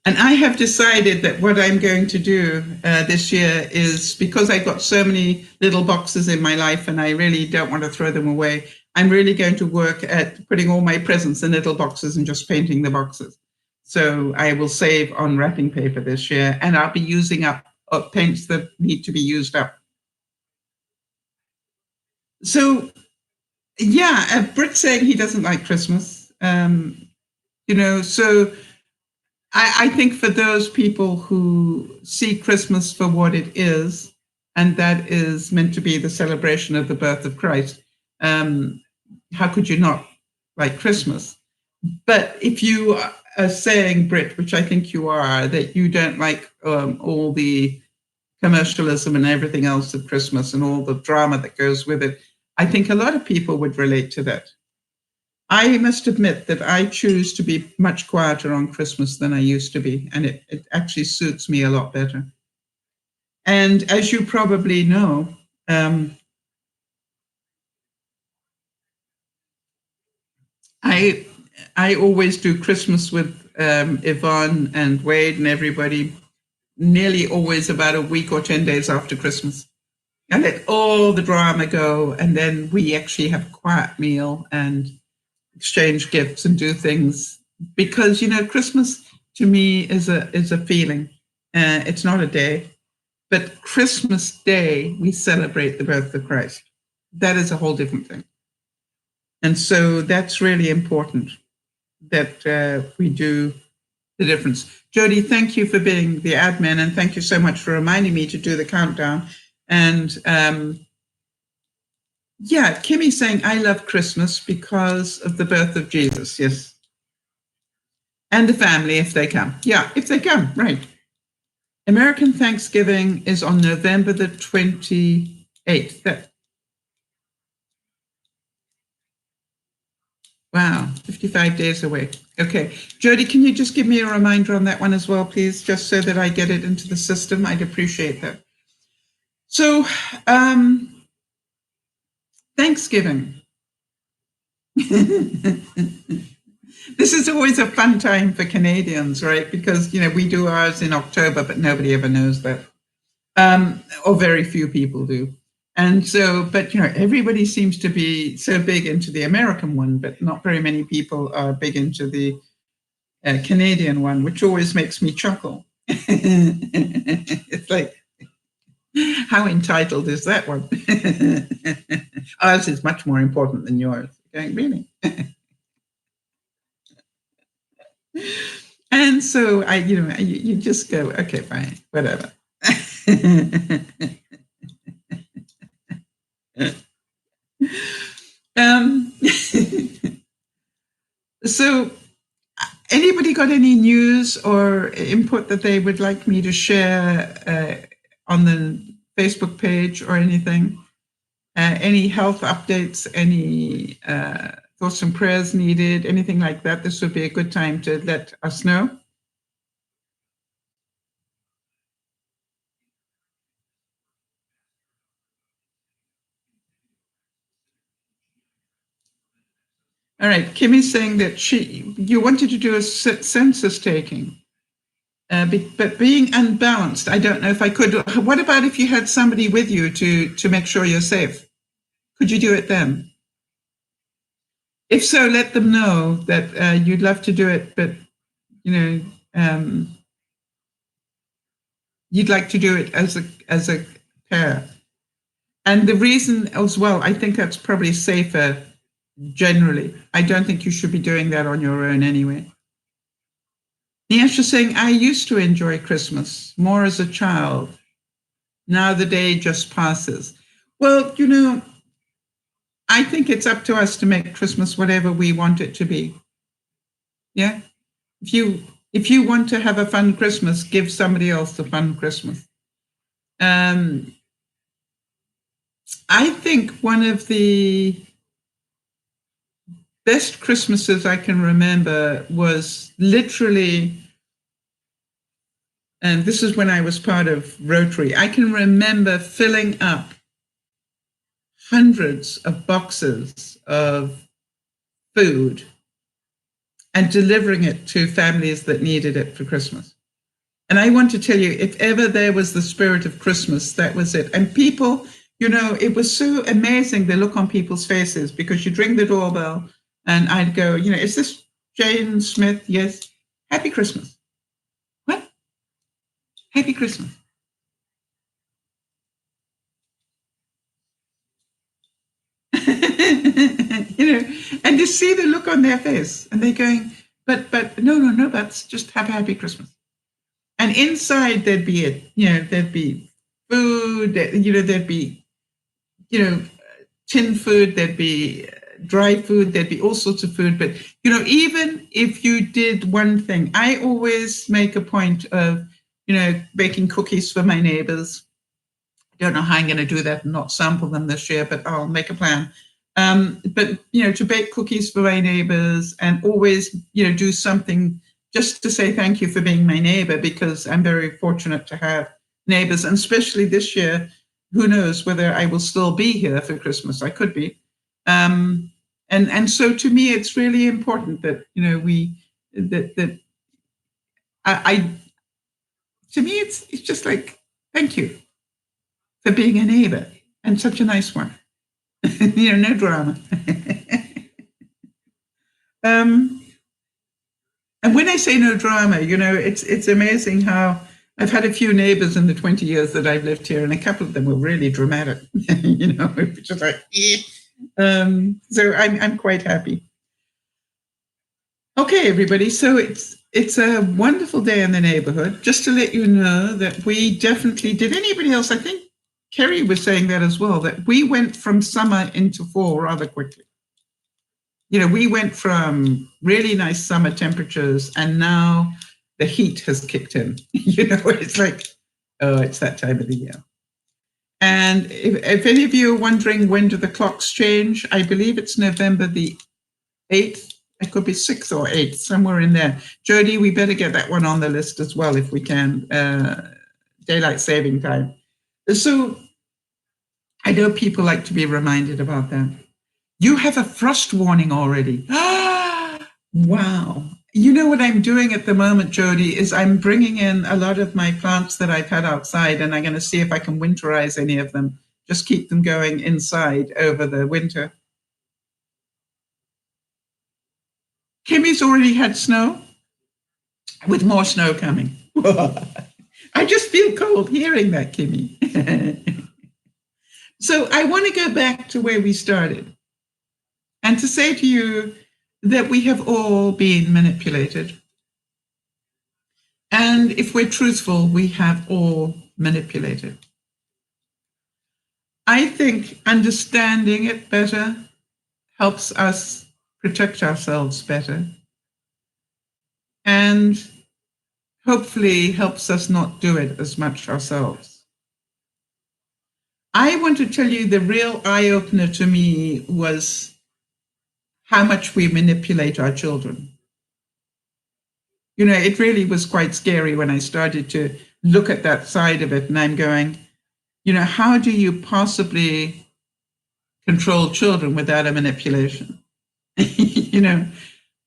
And I have decided that what I'm going to do this year is, because I've got so many little boxes in my life and I really don't want to throw them away, I'm really going to work at putting all my presents in little boxes and just painting the boxes. So I will save on wrapping paper this year, and I'll be using up paints that need to be used up. So, yeah, Britt's saying he doesn't like Christmas. You know, so I think for those people who see Christmas for what it is, and that is meant to be the celebration of the birth of Christ, how could you not like Christmas? But if you are saying, Britt, which I think you are, that you don't like all the commercialism and everything else of Christmas and all the drama that goes with it, I think a lot of people would relate to that. I must admit that I choose to be much quieter on Christmas than I used to be, and it actually suits me a lot better. And as you probably know, I always do Christmas with Yvonne and Wade and everybody, nearly always about a week or 10 days after Christmas. I let all the drama go, and then we actually have a quiet meal and exchange gifts and do things, because Christmas to me is a feeling. It's not a day, but Christmas Day we celebrate the birth of Christ. That is a whole different thing, and so that's really important that we do the difference. Jody, thank you for being the admin, and thank you so much for reminding me to do the countdown. And yeah, Kimmy's saying, I love Christmas because of the birth of Jesus. Yes. And the family, if they come. Yeah, if they come, right. American Thanksgiving is on November the 28th. Wow, 55 days away. Okay. Jody, can you just give me a reminder on that one as well, please, just so that I get it into the system? I'd appreciate that. So, Thanksgiving. This is always a fun time for Canadians, right? Because, we do ours in October, but nobody ever knows that. Or very few people do. And so, but, everybody seems to be so big into the American one, but not very many people are big into the Canadian one, which always makes me chuckle. It's like, how entitled is that one? Ours is much more important than yours. Okay, really? And so you just go, okay, fine, whatever. So anybody got any news or input that they would like me to share on the Facebook page or anything? Any health updates, any thoughts and prayers needed, anything like that? This would be a good time to let us know. All right, Kimmy's saying that you wanted to do a census taking, but being unbalanced, I don't know if I could. What about if you had somebody with you to make sure you're safe? Could you do it then? If so, let them know that you'd love to do it, but you'd like to do it as a pair. And the reason as well, I think that's probably safer generally. I don't think you should be doing that on your own anyway. Niasha saying, I used to enjoy Christmas more as a child. Now the day just passes. Well, I think it's up to us to make Christmas whatever we want it to be. Yeah. If you want to have a fun Christmas, give somebody else a fun Christmas. I think one of the best Christmases I can remember was literally, and this is when I was part of Rotary, I can remember filling up hundreds of boxes of food and delivering it to families that needed it for Christmas. And I want to tell you, if ever there was the spirit of Christmas, that was it. And people, it was so amazing, the look on people's faces, because you'd ring the doorbell and I'd go, is this Jane Smith? Yes. Happy Christmas. What? Happy Christmas. And you see the look on their face and they're going, but no, that's just happy Christmas. And inside there'd be there'd be food, there'd be, tin food, there'd be dry food, there'd be all sorts of food. But, even if you did one thing, I always make a point of, baking cookies for my neighbors. I don't know how I'm going to do that and not sample them this year, but I'll make a plan. But, to bake cookies for my neighbors and always, do something just to say thank you for being my neighbor, because I'm very fortunate to have neighbors. And especially this year, who knows whether I will still be here for Christmas. I could be. And so to me, it's really important that, to me, it's just like, thank you for being a neighbor, and such a nice one. No drama. And when I say no drama, it's amazing how I've had a few neighbors in the 20 years that I've lived here, and a couple of them were really dramatic, just like, so I'm quite happy. Okay, everybody. So it's a wonderful day in the neighborhood. Just to let you know that we definitely, did anybody else? I think Kerry was saying that as well, that we went from summer into fall rather quickly. We went from really nice summer temperatures, and now the heat has kicked in. It's like, oh, it's that time of the year. And if any of you are wondering when do the clocks change, I believe it's November the 8th. It could be 6th or 8th, somewhere in there. Jody, we better get that one on the list as well if we can. Daylight saving time. So I know people like to be reminded about that. You have a frost warning already. Wow. You know what I'm doing at the moment, Jody, is I'm bringing in a lot of my plants that I've had outside, and I'm going to see if I can winterize any of them, just keep them going inside over the winter. Kimmy's already had snow, with more snow coming. I just feel cold hearing that, Kimmy. So I want to go back to where we started, and to say to you that we have all been manipulated. And if we're truthful, we have all manipulated. I think understanding it better helps us protect ourselves better, and hopefully helps us not do it as much ourselves. I want to tell you the real eye-opener to me was how much we manipulate our children. It really was quite scary when I started to look at that side of it, and I'm going, how do you possibly control children without a manipulation?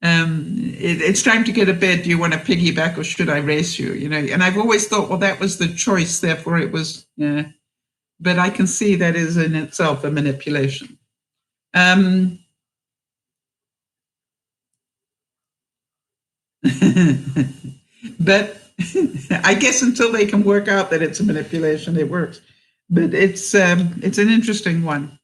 It's time to get to bed. Do you want to piggyback or should I race you? And I've always thought, well, that was the choice. Therefore, it was, but I can see that is in itself a manipulation. But I guess until they can work out that it's a manipulation, it works. But it's an interesting one.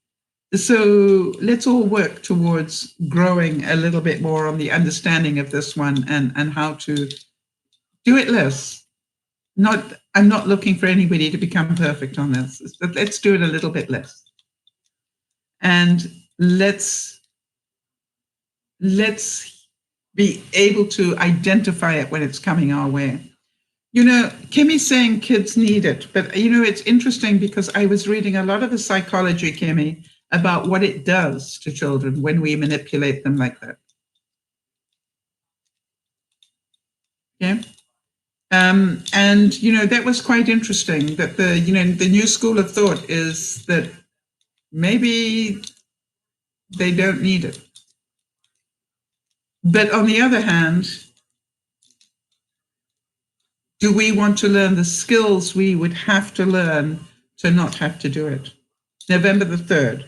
So let's all work towards growing a little bit more on the understanding of this one, and how to do it less. I'm not looking for anybody to become perfect on this, but let's do it a little bit less. And let's be able to identify it when it's coming our way. Kimmy's saying kids need it, but it's interesting because I was reading a lot of the psychology, Kimmy, about what it does to children when we manipulate them like that. Yeah. And that was quite interesting, that the new school of thought is that maybe they don't need it. But on the other hand, do we want to learn the skills we would have to learn to not have to do it? November the 3rd.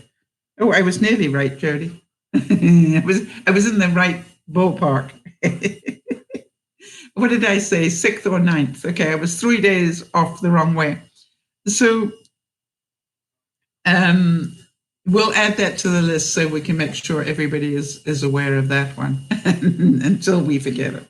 Oh, I was nearly right, Jody. I was in the right ballpark. What did I say? 6th or 9th? Okay, I was 3 days off the wrong way. So we'll add that to the list so we can make sure everybody is aware of that one until we forget it.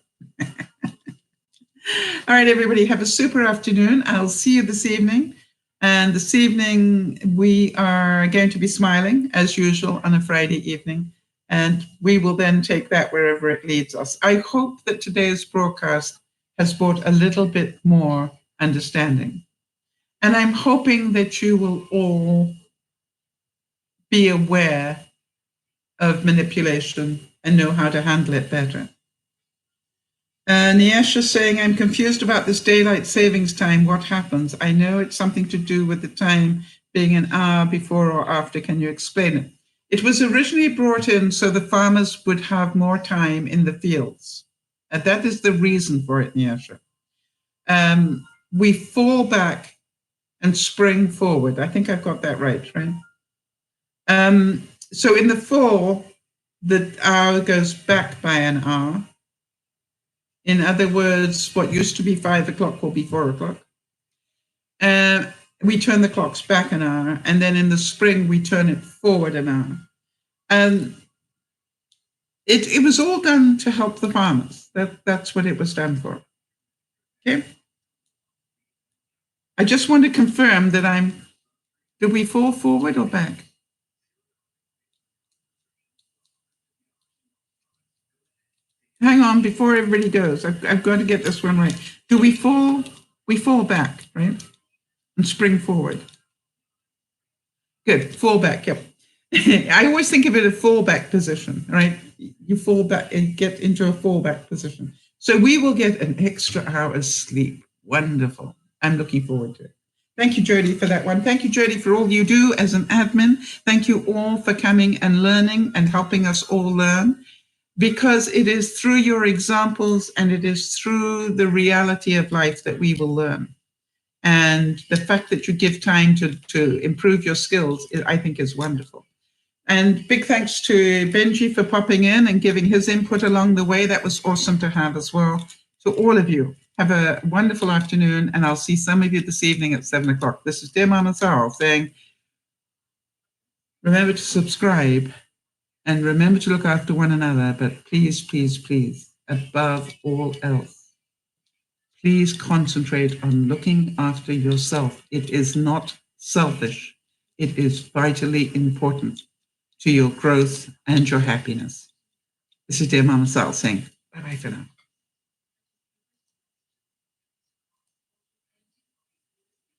All right, everybody, have a super afternoon. I'll see you this evening. And this evening, we are going to be smiling, as usual, on a Friday evening. And we will then take that wherever it leads us. I hope that today's broadcast has brought a little bit more understanding. And I'm hoping that you will all be aware of manipulation and know how to handle it better. Niesha saying, I'm confused about this daylight savings time. What happens? I know it's something to do with the time being an hour before or after. Can you explain it? It was originally brought in so the farmers would have more time in the fields. And that is the reason for it, Niesha. We fall back and spring forward. I think I've got that right? So in the fall, the hour goes back by an hour. In other words, what used to be 5 o'clock will be 4 o'clock. We turn the clocks back an hour, and then in the spring, we turn it forward an hour. And it was all done to help the farmers. That's what it was done for. Okay? I just want to confirm that did we fall forward or back? Hang on, before everybody goes, I've got to get this one right. Do we fall? We fall back, right? And spring forward. Good, fall back, yep. I always think of it as a fallback position, right? You fall back and get into a fallback position. So we will get an extra hour's sleep. Wonderful. I'm looking forward to it. Thank you, Jody, for that one. Thank you, Jody, for all you do as an admin. Thank you all for coming and learning and helping us all learn, because it is through your examples and it is through the reality of life that we will learn. And the fact that you give time to improve your skills, I think is wonderful. And big thanks to Benji for popping in and giving his input along the way. That was awesome to have as well. To all of you, have a wonderful afternoon, and I'll see some of you this evening at 7 o'clock. This is DearMamaSal saying, remember to subscribe and remember to look after one another, but please, please, please, above all else, please concentrate on looking after yourself. It is not selfish. It is vitally important to your growth and your happiness. This is DearMamaSal saying, bye-bye for now.